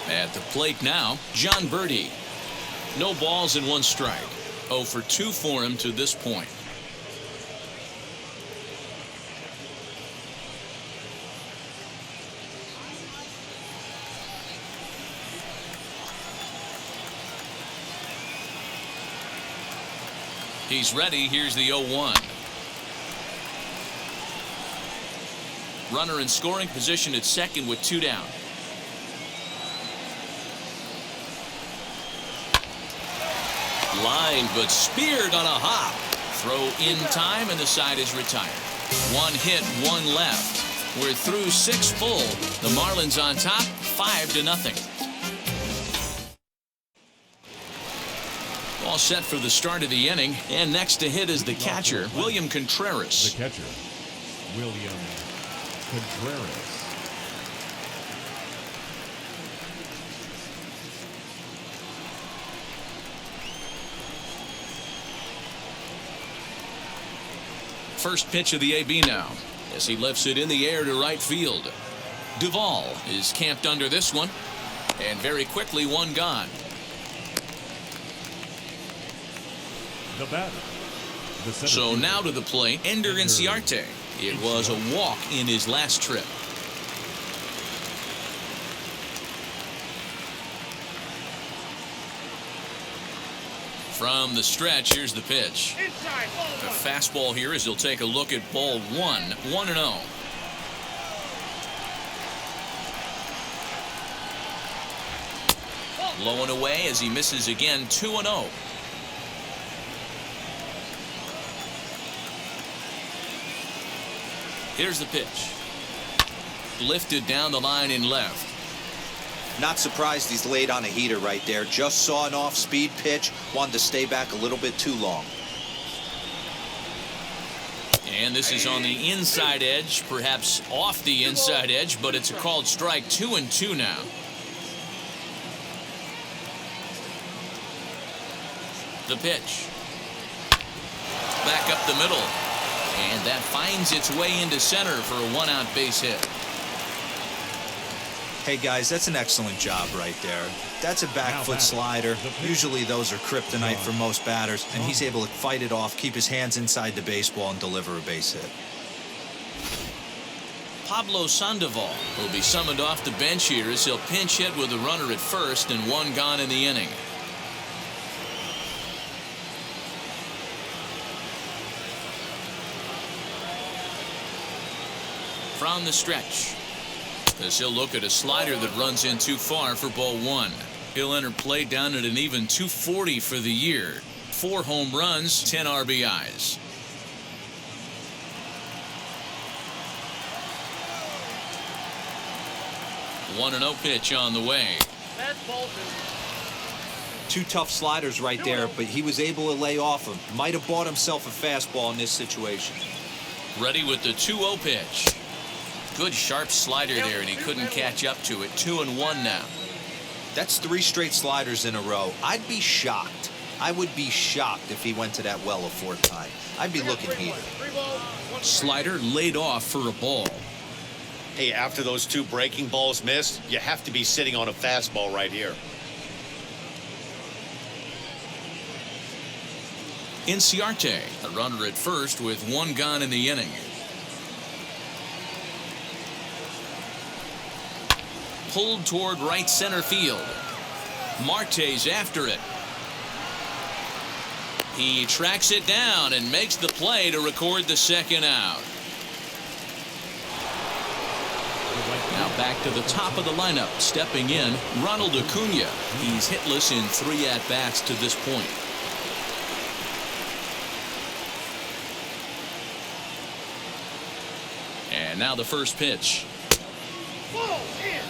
At the plate now, John Birdie. No balls and 1 strike. 0 for 2 for him to this point. He's ready. Here's the 0-1. Runner in scoring position at second with 2 down. Line, but speared on a hop. Throw in time, and the side is retired. 1 hit, 1 left. We're through 6 full. The Marlins on top, 5-0. All set for the start of the inning, and next to hit is the catcher, William Contreras. The catcher, William Contreras. First pitch of the AB now, as he lifts it in the air to right field. Duvall is camped under this one, and very quickly 1 gone. The batter. The So now to the plate, Ender Inciarte. It was a walk in his last trip. From the stretch, here's the pitch. Inside, ball A one. fastball here as he'll take a look at ball one. 1-0. Low and away as he misses again. 2-0. Here's the pitch. Lifted down the line in left. Not surprised he's laid on a heater right there. Just saw an off-speed pitch. Wanted to stay back a little bit too long. And this is on the inside edge, perhaps off the inside edge, but it's a called strike. 2-2 now. The pitch. Back up the middle. And that finds its way into center for a one-out base hit. Hey guys, that's an excellent job right there. That's a back foot slider. Usually those are kryptonite for most batters, and he's able to fight it off, keep his hands inside the baseball, and deliver a base hit. Pablo Sandoval will be summoned off the bench here as he'll pinch hit with a runner at first and one gone in the inning. From the stretch, as he'll look at a slider that runs in too far for ball one. He'll enter play down at an even 240 for the year. 4 home runs, 10 RBIs. One 1-0 pitch on the way. That's Bolton. 2 tough sliders right there, but he was able to lay off him. Might have bought himself a fastball in this situation. Ready with the 2-0 pitch. Good sharp slider there, and he couldn't catch up to it. 2-1 now. That's 3 straight sliders in a row. I'd be shocked. I would be shocked if he went to that well a 4th time. I'd be looking here. 3 balls, 1 Slider laid off for a ball. Hey, after those 2 breaking balls missed, you have to be sitting on a fastball right here. Inciarte, a runner at first with 1 gone in the inning. Pulled toward right center field. Marte's after it. He tracks it down and makes the play to record the 2nd out. Now back to the top of the lineup. Stepping in, Ronald Acuna. He's hitless in 3 at-bats to this point. And now the first pitch. ball in.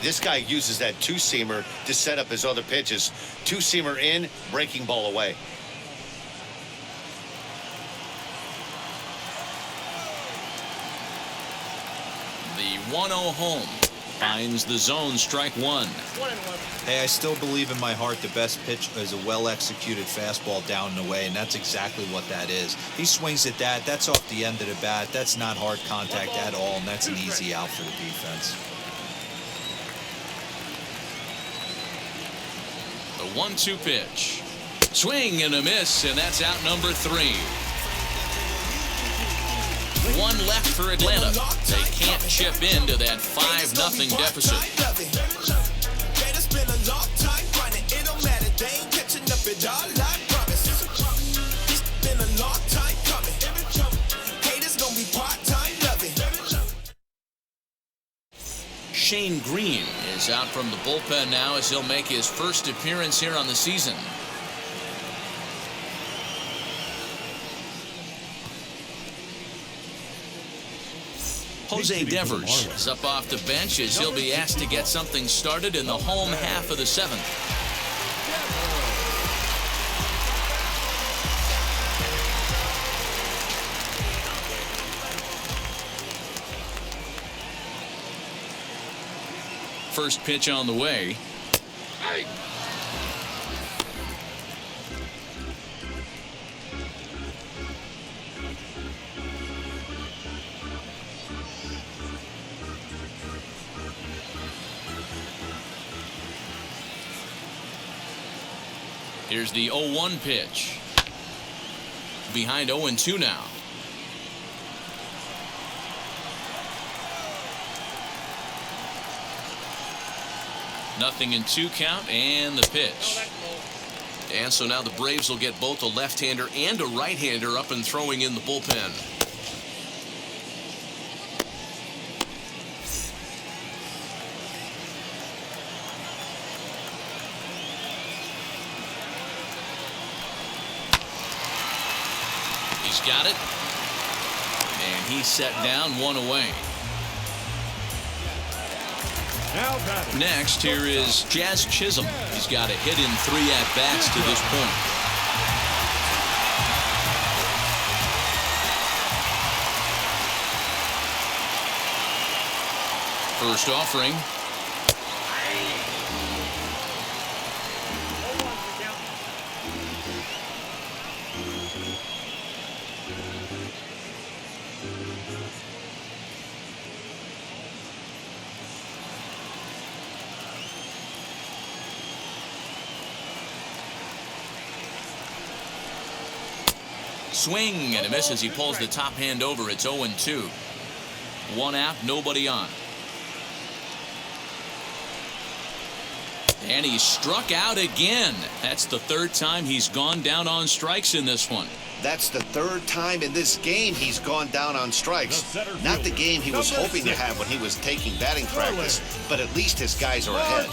This guy uses that 2-seamer to set up his other pitches. 2-seamer in, breaking ball away. The 1-0 home finds the zone. Strike 1. 1-1. Hey, I still believe in my heart the best pitch is a well-executed fastball down and away, and that's exactly what that is. He swings at that. That's off the end of the bat. That's not hard contact at all, and that's an easy out for the defense. The 1-2 pitch. Swing and a miss, and that's out number 3. 1 left for Atlanta. They can't chip into that 5-0 deficit. Shane Green is out from the bullpen now as he'll make his first appearance here on the season. Jose Devers is up off the bench as he'll be asked to get something started in the home half of the 7th. First pitch on the way. Here's the 0-1 pitch. Behind 0-2 now. Nothing in 2 count, and the pitch. And so now the Braves will get both a left-hander and a right-hander up and throwing in the bullpen. He's got it. And he's set down, one away. Next, here is Jazz Chisholm. He's got a hit in 3 at-bats to this point. First offering. Swing and a miss as he pulls the top hand over. It's 0-2. 1 out, nobody on. And he's struck out again. That's the 3rd time he's gone down on strikes in this one. That's the 3rd time in this game he's gone down on strikes. Not the game he was hoping to have when he was taking batting practice, but at least his guys are ahead.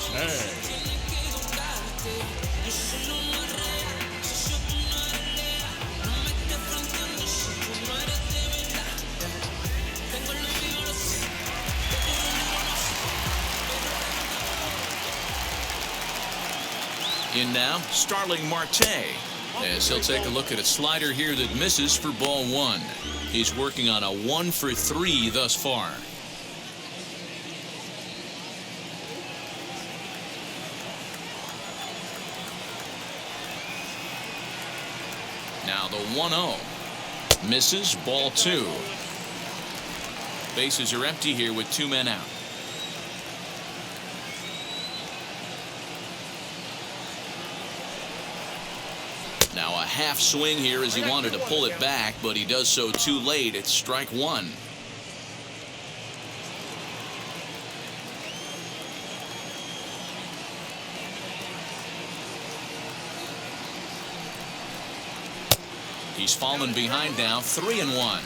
In now, Starling Marte, as he'll take a look at a slider here that misses for ball 1. He's working on a 1 for 3 thus far. Now the 1-0. Misses, ball 2. Bases are empty here with 2 men out. Now a half swing here as he wanted to pull it back, but he does so too late. It's strike 1. He's fallen behind now, 3-1.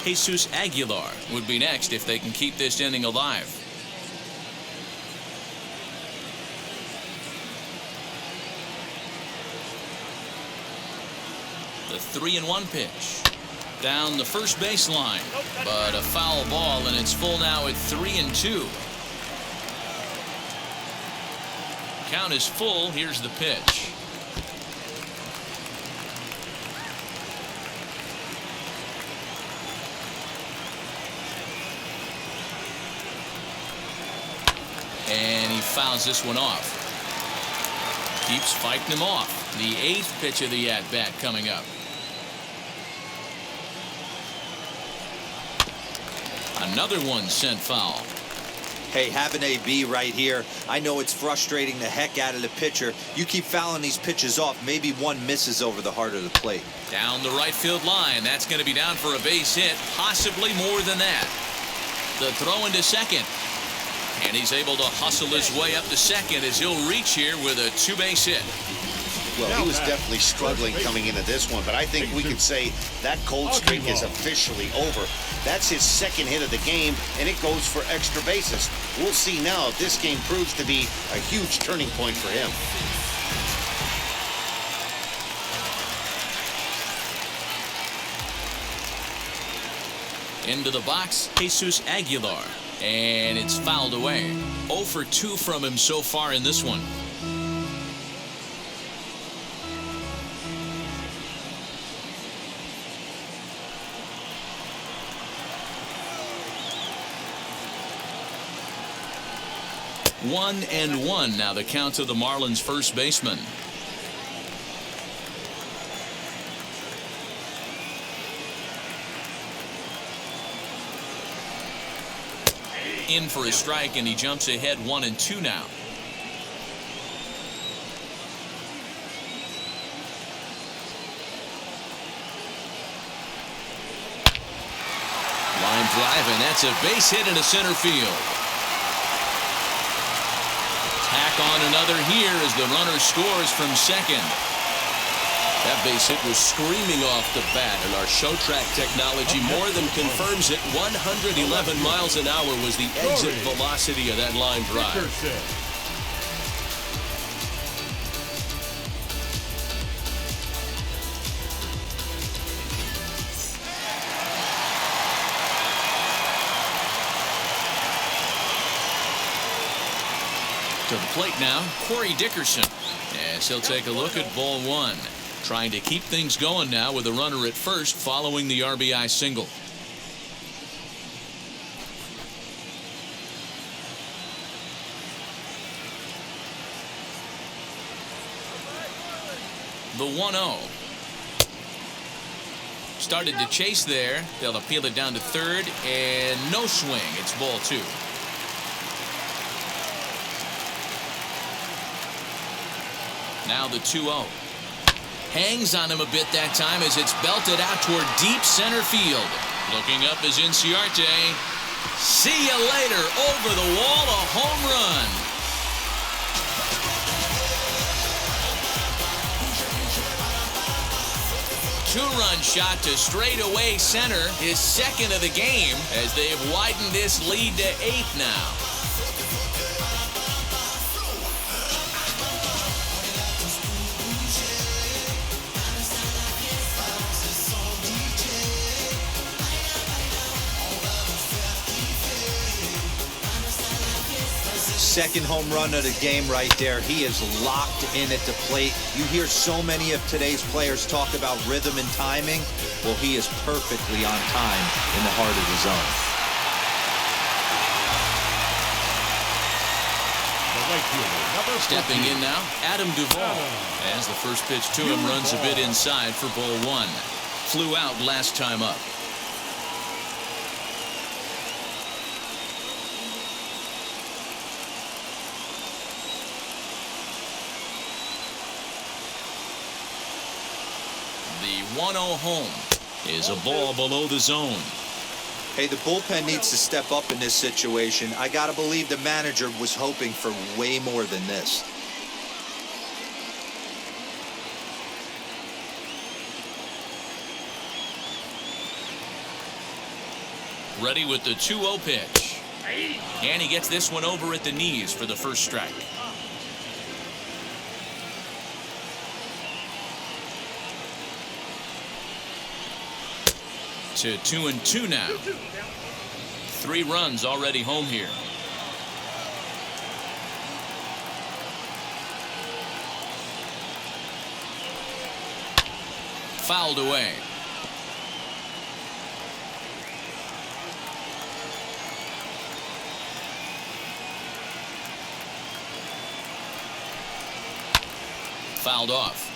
Jesus Aguilar would be next if they can keep this inning alive. The 3-1 pitch. Down the first baseline, but a foul ball, and it's full now at 3-2. Count is full. Here's the pitch. And he fouls this one off. Keeps fighting him off. The 8th pitch of the at-bat coming up. Another one sent foul. Hey, having AB right here, I know it's frustrating the heck out of the pitcher. You keep fouling these pitches off, maybe one misses over the heart of the plate. Down the right field line. That's going to be down for a base hit, possibly more than that. The throw into second. And he's able to hustle his way up to second as he'll reach here with a 2-base hit. Well, he was definitely struggling coming into this one, but I think we could say that cold streak is officially over. That's his 2nd hit of the game, and it goes for extra bases. We'll see now if this game proves to be a huge turning point for him. Into the box, Jesus Aguilar. And it's fouled away. 0 for 2 from him so far in this one. One and one now the count to the Marlins first baseman. In for a strike, and he jumps ahead 1-2 now. Line drive, and that's a base hit into center field. tack on another here as the runner scores from second. That base hit was screaming off the bat, and our show track technology more than confirms it. 111 miles an hour was the exit velocity of that line drive. To the plate now, Corey Dickerson. Yes, he'll take a look at ball one. Trying to keep things going now with a runner at first following the RBI single. The 1-0. Started to chase there. They'll appeal it down to third, and no swing. It's ball two. Now the 2-0. Hangs on him a bit that time as it's belted out toward deep center field. Looking up is Inciarte. See you later. Over the wall, a home run. Two-run shot to straightaway center. His second of the game as they've widened this lead to 8 now. Second home run of the game right there. He is locked in at the plate. You hear so many of today's players talk about rhythm and timing. Well, he is perfectly on time in the heart of the zone. Stepping in now, Adam Duvall. As the first pitch to him runs a bit inside for ball one. Flew out last time up. The 1-0 home is a ball below the zone. Hey, the bullpen needs to step up in this situation. I got to believe the manager was hoping for way more than this. Ready with the 2-0 pitch. And he gets this one over at the knees for the first strike. To 2-2 now. 3 runs already home here. Fouled away. Fouled off.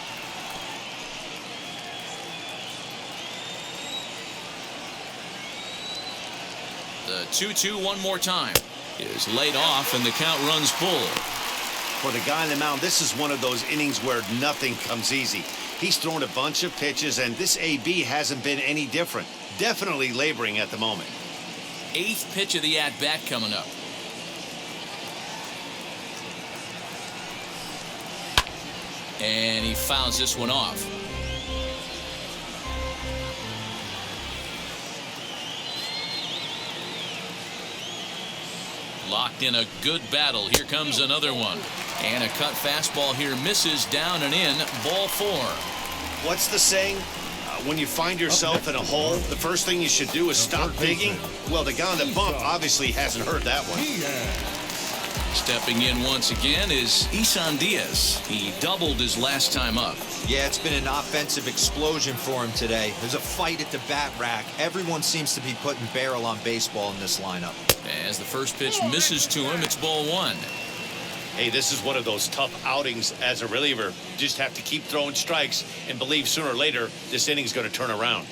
The 2-2 one more time is laid off, and the count runs full. For the guy on the mound, this is one of those innings where nothing comes easy. He's thrown a bunch of pitches, and this AB hasn't been any different. Definitely laboring at the moment. 8th pitch of the at-bat coming up. And he fouls this one off. Locked in a good battle. Here comes another one. And a cut fastball here misses down and in. Ball 4. What's the saying? When you find yourself in a hole, the first thing you should do is stop digging. Well, the guy on the bump obviously hasn't heard that one. Stepping in once again is Isan Diaz. He doubled his last time up. Yeah, it's been an offensive explosion for him today. There's a fight at the bat rack. Everyone seems to be putting barrel on baseball in this lineup. As the first pitch misses to him, it's ball 1. Hey, this is one of those tough outings as a reliever. You just have to keep throwing strikes and believe sooner or later this inning's going to turn around.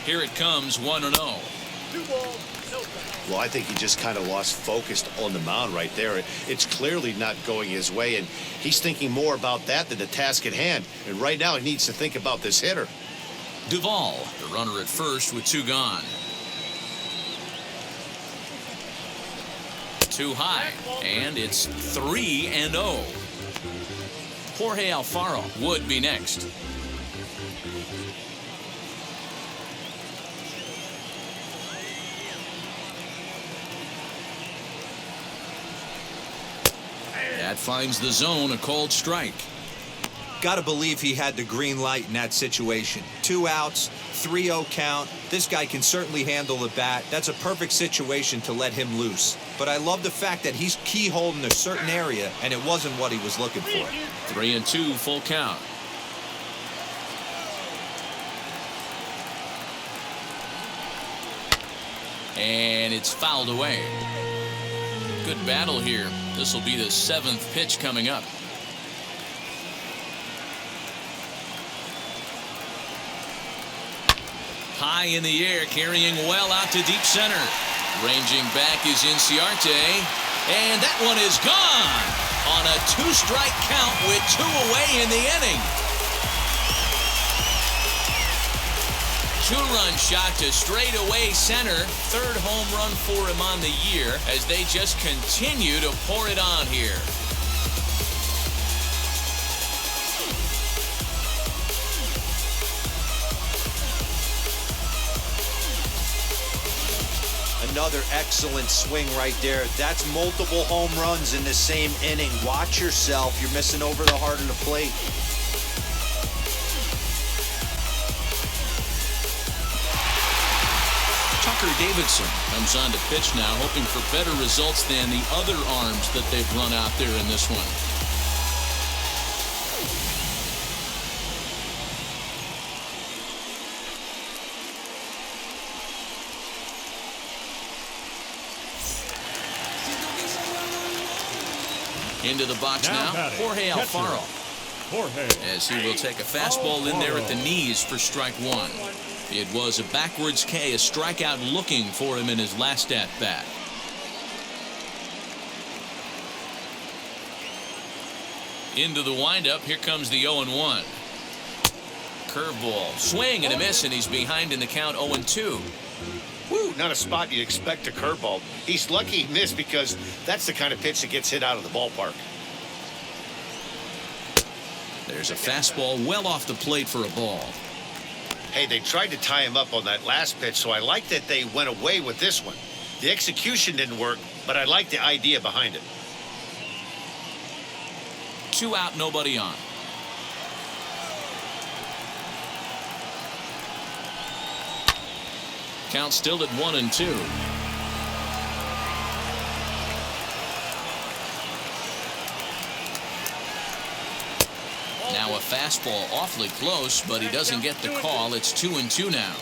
Here it comes, 1-0. 2 balls, no strikes. Well, I think he just kind of lost focus on the mound right there. It's clearly not going his way, and he's thinking more about that than the task at hand. And right now he needs to think about this hitter. Duvall, the runner at first with 2 gone. Too high, and it's 3-0. Jorge Alfaro would be next. That finds the zone, a cold strike. Got to believe he had the green light in that situation. 2 outs, 3-0 count. This guy can certainly handle the bat. That's a perfect situation to let him loose. But I love the fact that he's keyholed in a certain area, and it wasn't what he was looking for. 3-2, full count. And it's fouled away. Good battle here. This will be the 7th pitch coming up. High in the air, carrying well out to deep center. Ranging back is Inciarte, and that one is gone on a 2-strike count with 2 away in the inning. 2-run shot to straightaway center. 3rd home run for him on the year as they just continue to pour it on here. Another excellent swing right there. That's multiple home runs in the same inning. Watch yourself. You're missing over the heart of the plate. Tucker Davidson comes on to pitch now, hoping for better results than the other arms that they've run out there in this one. Into the box now, Jorge Alfaro. As he will take a fastball in there at the knees for strike 1. It was a backwards K, a strikeout looking for him in his last at-bat. Into the windup, here comes the 0-1. Curveball, swing and a miss, and he's behind in the count 0-2. Woo, not a spot you'd expect a curveball. He's lucky he missed because that's the kind of pitch that gets hit out of the ballpark. There's a fastball well off the plate for a ball. Hey, they tried to tie him up on that last pitch, so I like that they went away with this one. The execution didn't work, but I like the idea behind it. 2 out, nobody on. Count still at 1-2. Now a fastball awfully close, but he doesn't get the call. It's 2-2 now.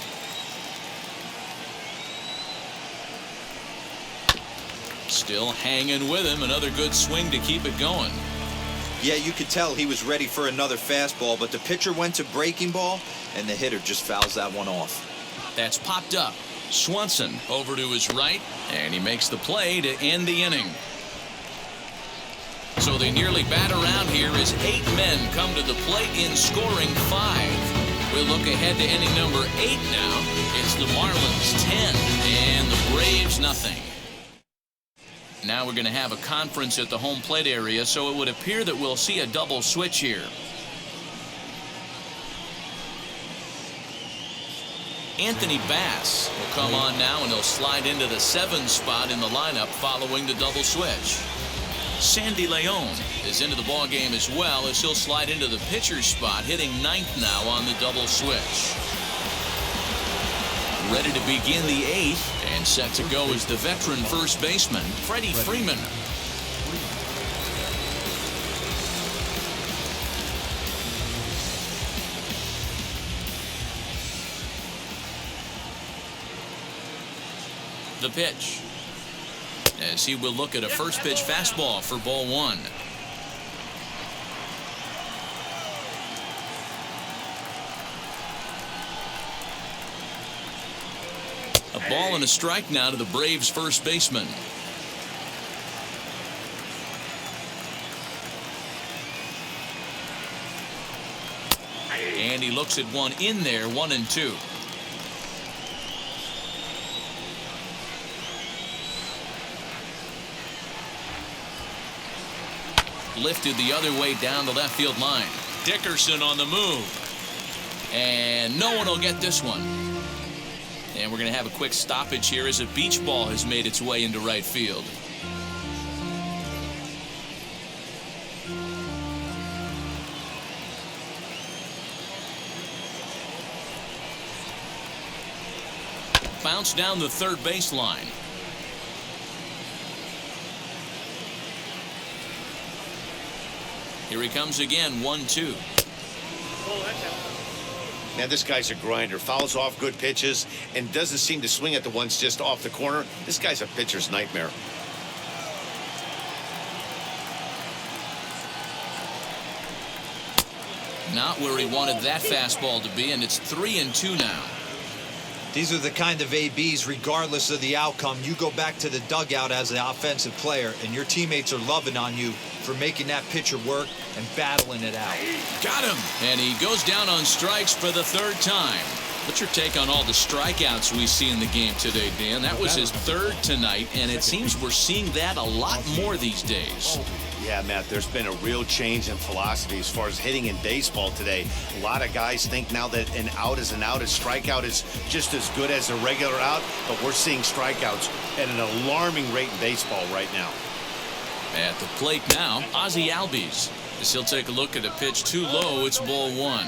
Still hanging with him. Another good swing to keep it going. Yeah, you could tell he was ready for another fastball, but the pitcher went to breaking ball, and the hitter just fouls that one off. That's popped up. Swanson over to his right, and he makes the play to end the inning. So they nearly bat around here as 8 men come to the plate in scoring 5. We'll look ahead to inning number 8 now. It's the Marlins 10 and the Braves nothing. Now we're going to have a conference at the home plate area, so it would appear that we'll see a double switch here. Anthony Bass will come on now, and he'll slide into the 7 spot in the lineup following the double switch. Sandy Leon is into the ball game as well, as he'll slide into the pitcher's spot, hitting 9th now on the double switch. Ready to begin the 8th, and set to go is the veteran first baseman, Freddie Freeman. The pitch, as he will look at a first pitch fastball for ball 1. A ball and a strike now to the Braves first baseman. And he looks at one in there, 1-2. Lifted the other way down the left field line. Dickerson on the move. And no one will get this one. And we're going to have a quick stoppage here as a beach ball has made its way into right field. Bounce down the third baseline. Here he comes again, 1-2. Man, this guy's a grinder. Fouls off good pitches and doesn't seem to swing at the ones just off the corner. This guy's a pitcher's nightmare. Not where he wanted that fastball to be, and it's 3-2 now. These are the kind of ABs, regardless of the outcome. You go back to the dugout as an offensive player, and your teammates are loving on you for making that pitcher work and battling it out. Got him! And he goes down on strikes for the third time. What's your take on all the strikeouts we see in the game today, Dan? That was his third tonight, and it seems we're seeing that a lot more these days. Yeah, Matt, there's been a real change in philosophy as far as hitting in baseball today. A lot of guys think now that an out is an out, a strikeout is just as good as a regular out, but we're seeing strikeouts at an alarming rate in baseball right now. At the plate now, Ozzie Albies. As he'll take a look at a pitch too low, it's ball one.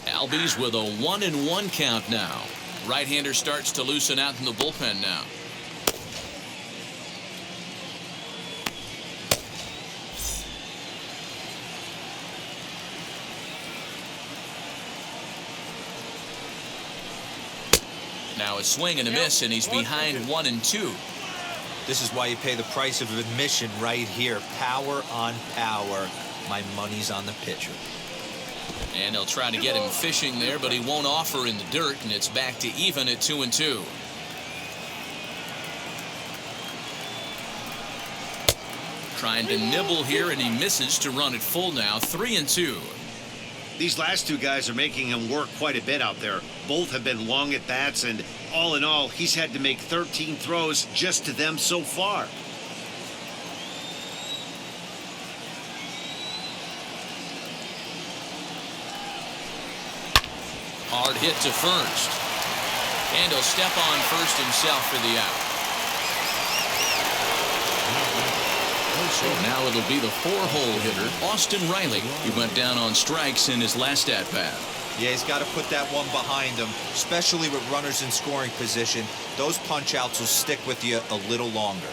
Albies with a 1-1 count now. Right-hander starts to loosen out in the bullpen now. Now a swing and a miss, and he's behind 1-2. This is why you pay the price of admission right here. Power on power. My money's on the pitcher. And they'll try to get him fishing there, but he won't offer in the dirt, and it's back to even at 2-2. Trying to nibble here, and he misses to run it full now, 3-2. These last two guys are making him work quite a bit out there. Both have been long at bats, and all in all, he's had to make 13 throws just to them so far. Hard hit to first. And he'll step on first himself for the out. So now it'll be the four-hole hitter, Austin Riley. He went down on strikes in his last at-bat. Yeah, he's got to put that one behind him, especially with runners in scoring position. Those punch-outs will stick with you a little longer.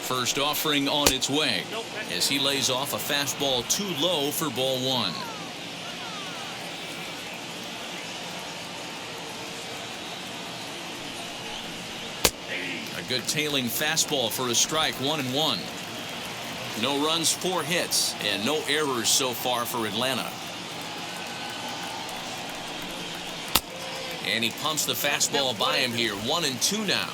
First offering on its way as he lays off a fastball too low for ball one. A good tailing fastball for a strike, 1-1. No runs, 4 hits, and no errors so far for Atlanta. And he pumps the fastball by him here, 1-2 now.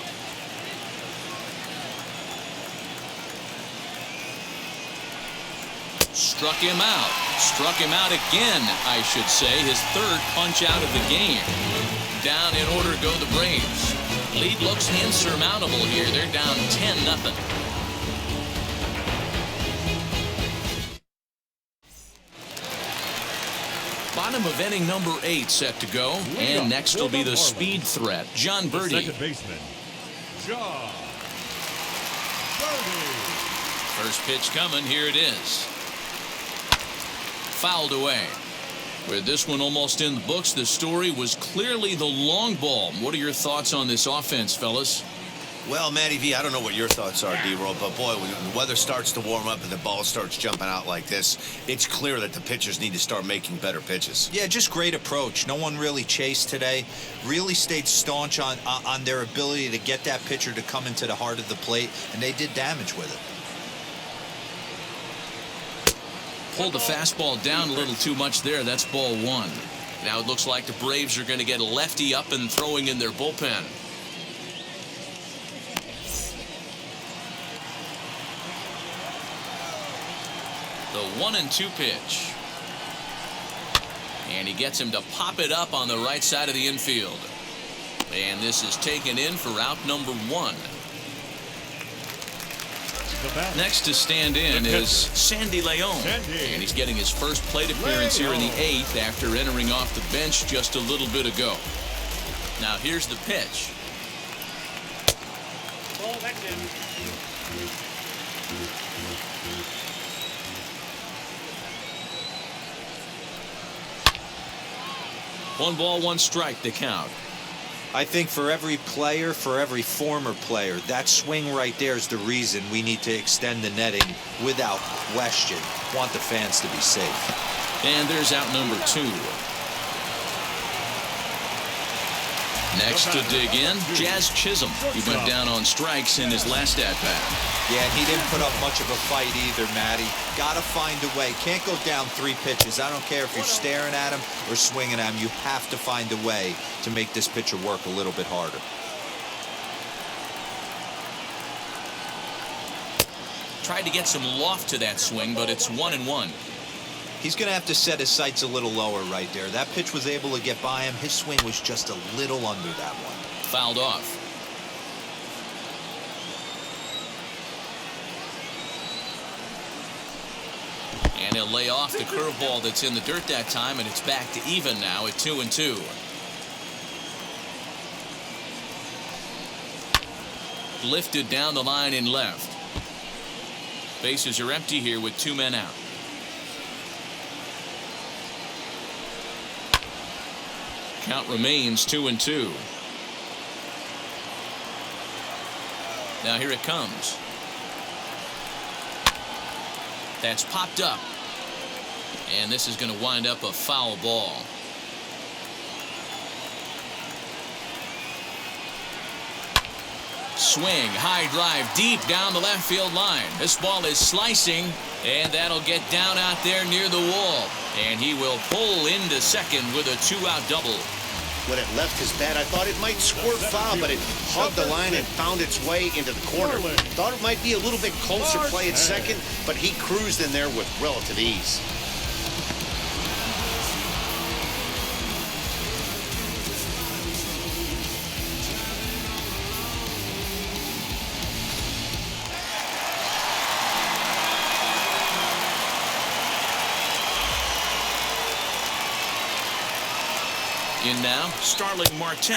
Struck him out again, I should say, his third punch out of the game. Down in order go the Braves. Lead looks insurmountable here. They're down 10-0. Bottom of inning number 8 set to go. And next will be the speed threat, John Birdie. Second baseman, John Birdie. First pitch coming. Here it is. Fouled away. With this one almost in the books, the story was clearly the long ball. What are your thoughts on this offense, fellas? Well, Matty V, I don't know what your thoughts are, D-Roll, but boy, when the weather starts to warm up and the ball starts jumping out like this, it's clear that the pitchers need to start making better pitches. Yeah, just great approach. No one really chased today. Really stayed staunch on their ability to get that pitcher to come into the heart of the plate, and they did damage with it. Pulled the fastball down a little too much there. That's ball one. Now it looks like the Braves are going to get a lefty up and throwing in their bullpen. The 1-2 pitch. And he gets him to pop it up on the right side of the infield. And this is taken in for out number 1. Next to stand in is Sandy Leon. And he's getting his first plate appearance here in the 8th after entering off the bench just a little bit ago. Now here's the pitch. One ball, one strike to count. I think for every player, for every former player, that swing right there is the reason we need to extend the netting without question. Want the fans to be safe. And there's out number 2. Next to dig in, Jazz Chisholm. He went down on strikes in his last at-bat. Yeah, and he didn't put up much of a fight either, Matty. Gotta find a way. Can't go down 3 pitches. I don't care if you're staring at him or swinging at him. You have to find a way to make this pitcher work a little bit harder. Tried to get some loft to that swing, but it's 1-1. He's going to have to set his sights a little lower right there. That pitch was able to get by him. His swing was just a little under that one. Fouled off. And he'll lay off the curveball that's in the dirt that time, and it's back to even now at 2-2. Lifted down the line in left. Bases are empty here with 2 men out. Count remains 2-2. Now here it comes. That's popped up. And this is going to wind up a foul ball. Swing, high drive, deep down the left field line. This ball is slicing, and that'll get down out there near the wall. And he will pull into second with a 2-out double. When it left his bat, I thought it might squirt foul, but it hugged the line and found its way into the corner. Thought it might be a little bit closer play at second, but he cruised in there with relative ease. In now, Starling Marte,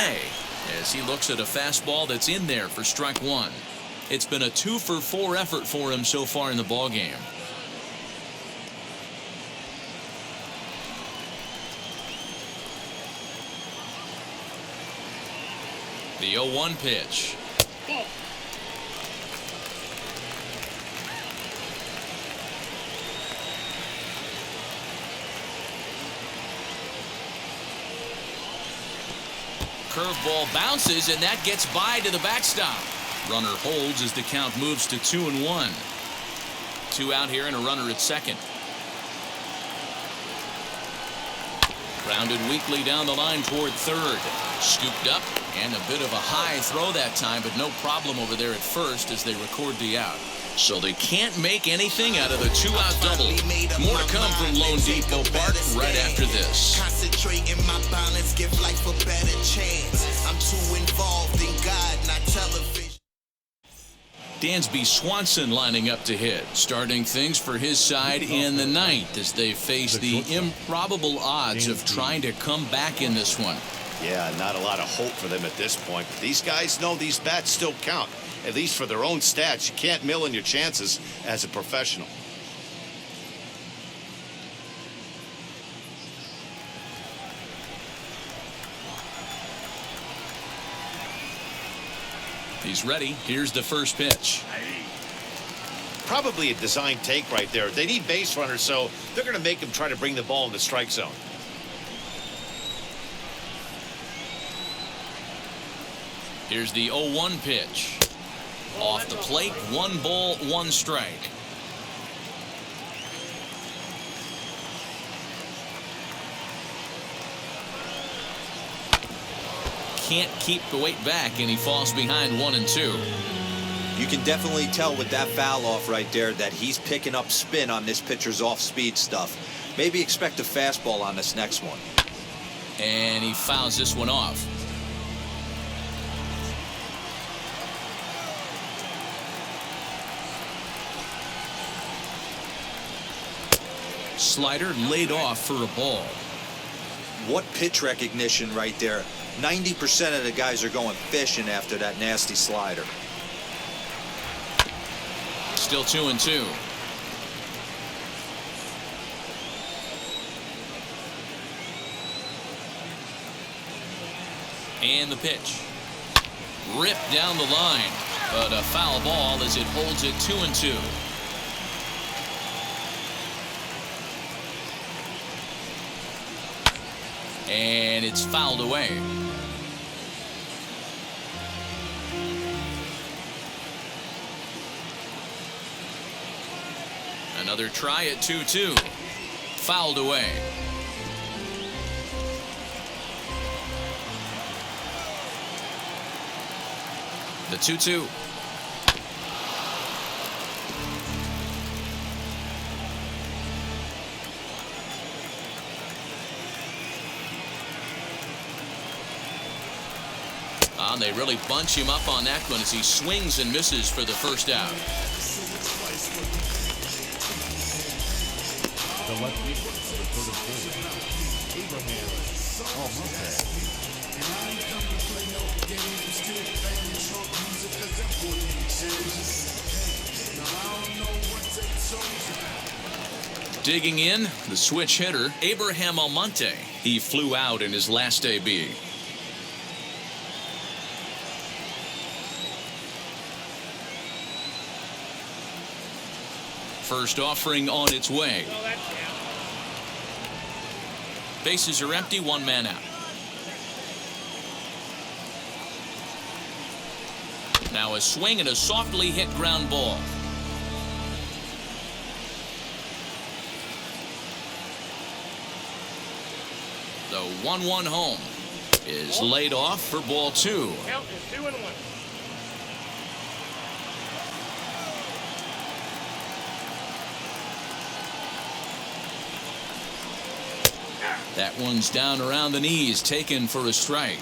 as he looks at a fastball that's in there for strike 1. It's been a 2-for-4 effort for him so far in the ballgame. The 0-1 pitch. Curveball bounces, and that gets by to the backstop. Runner holds as the count moves to 2-1. 2 out here and a runner at second. Grounded weakly down the line toward third. Scooped up, and a bit of a high throw that time, but no problem over there at first as they record the out. So they can't make anything out of the 2-out double. More to come from LoanDepot Park right after this. Concentrate in my balance, give life a better chance. I'm too involved in God, not television. Dansby Swanson lining up to hit, starting things for his side in the 9th as they face the improbable odds of trying to come back in this one. Yeah, not a lot of hope for them at this point. But these guys know these bats still count, at least for their own stats. You can't mill in your chances as a professional. He's ready. Here's the first pitch. Probably a design take right there. They need base runners, so they're going to make him try to bring the ball in the strike zone. Here's the 0-1 pitch. Off the plate, 1 ball, 1 strike. Can't keep the weight back, and he falls behind 1-2. You can definitely tell with that foul off right there that he's picking up spin on this pitcher's off-speed stuff. Maybe expect a fastball on this next one. And he fouls this one off. Slider laid off for a ball. What pitch recognition right there. 90% of the guys are going fishing after that nasty slider. Still 2-2. And the pitch. Ripped down the line, but a foul ball as it holds it 2-2. And it's fouled away. Another try at 2-2. Fouled away. The 2-2. They really bunch him up on that one as he swings and misses for the first out. The left fielder for the third of Abraham Alcántara. Digging in, the switch hitter, Abraham Alcántara. He flew out in his last AB. First offering on its way. Bases are empty, one man out. Now a swing and a softly hit ground ball. The 1-1 home is laid off for ball 2. Count is 2-1. That one's down around the knees, taken for a strike.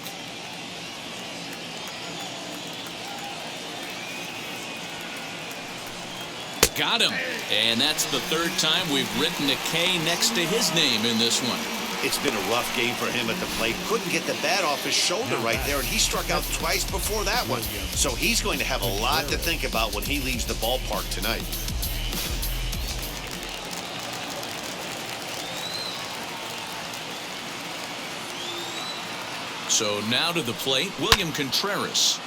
Got him. And that's the third time we've written a K next to his name in this one. It's been a rough game for him at the plate. Couldn't get the bat off his shoulder right there, and he struck out twice before that one. So he's going to have a lot to think about when he leaves the ballpark tonight. So now to the plate, William Contreras.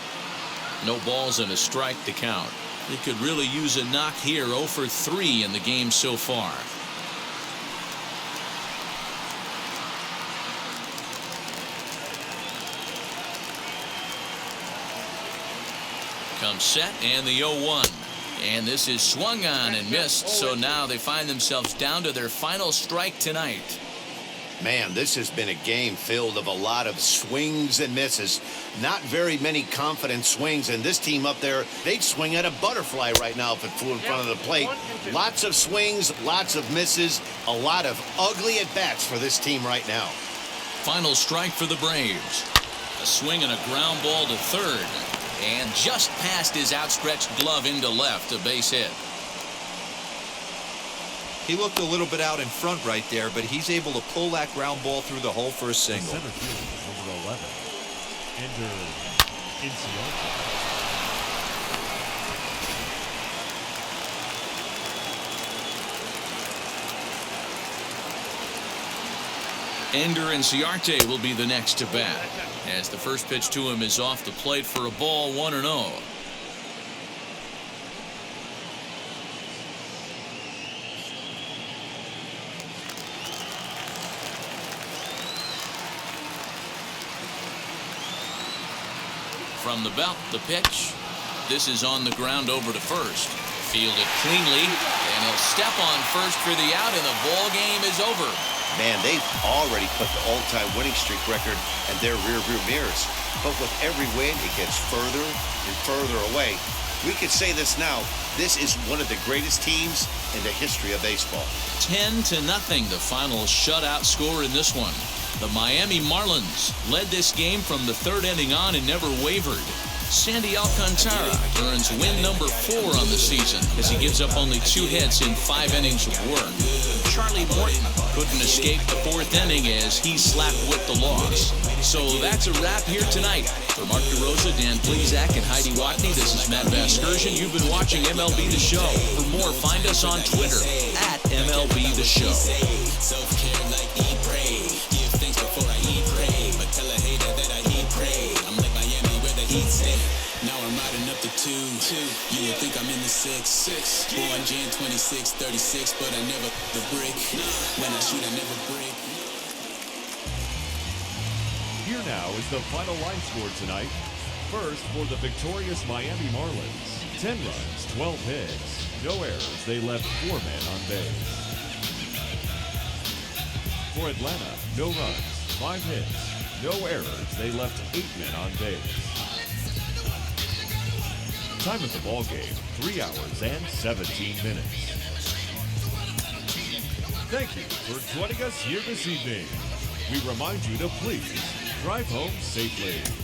No balls and a strike to count. He could really use a knock here. 0 for 3 in the game so far. Comes set and the 0-1. And this is swung on and missed. So now they find themselves down to their final strike tonight. Man, this has been a game filled of a lot of swings and misses. Not very many confident swings, and this team up there, they'd swing at a butterfly right now if it flew in front of the plate. Lots of swings, lots of misses, a lot of ugly at-bats for this team right now. Final strike for the Braves. A swing and a ground ball to third. And just past his outstretched glove into left, a base hit. He looked a little bit out in front right there, but he's able to pull that ground ball through the hole for a single. Center field, number 11. Ender Inciarte will be the next to bat, as the first pitch to him is off the plate for a ball, 1-0. From the belt, the pitch. This is on the ground over to first. Fielded cleanly, and he'll step on first for the out, and the ball game is over. Man, they've already put the all-time winning streak record in their rearview mirrors. But with every win, it gets further and further away. We could say this now. This is one of the greatest teams in the history of baseball. 10-0, the final shutout score in this one. The Miami Marlins led this game from the third inning on and never wavered. Sandy Alcántara earns win number 4 on the season as he gives up only 2 hits in 5 innings of work. Charlie Morton couldn't escape the 4th inning as he slapped with the loss. So that's a wrap here tonight. For Mark DeRosa, Dan Plezak, and Heidi Watney, this is Matt Vasgersian. You've been watching MLB The Show. For more, find us on Twitter at MLB The Show. Self-care like eat, pray. Give thanks before I eat, pray. But tell a hater that I eat, pray. I'm like Miami where the heat's at. Now I'm riding up to 2. You would think I'm in the 6. Born Jan 26, 36, but I never the brick. When I shoot, I never break. Here now is the final line score tonight. First, for the victorious Miami Marlins, 10 runs, 12 hits, no errors. They left 4 men on base. For Atlanta, no runs, 5 hits, no errors. They left 8 men on base. Time of the ball game, 3 hours and 17 minutes. Thank you for joining us here this evening. We remind you to please drive home safely.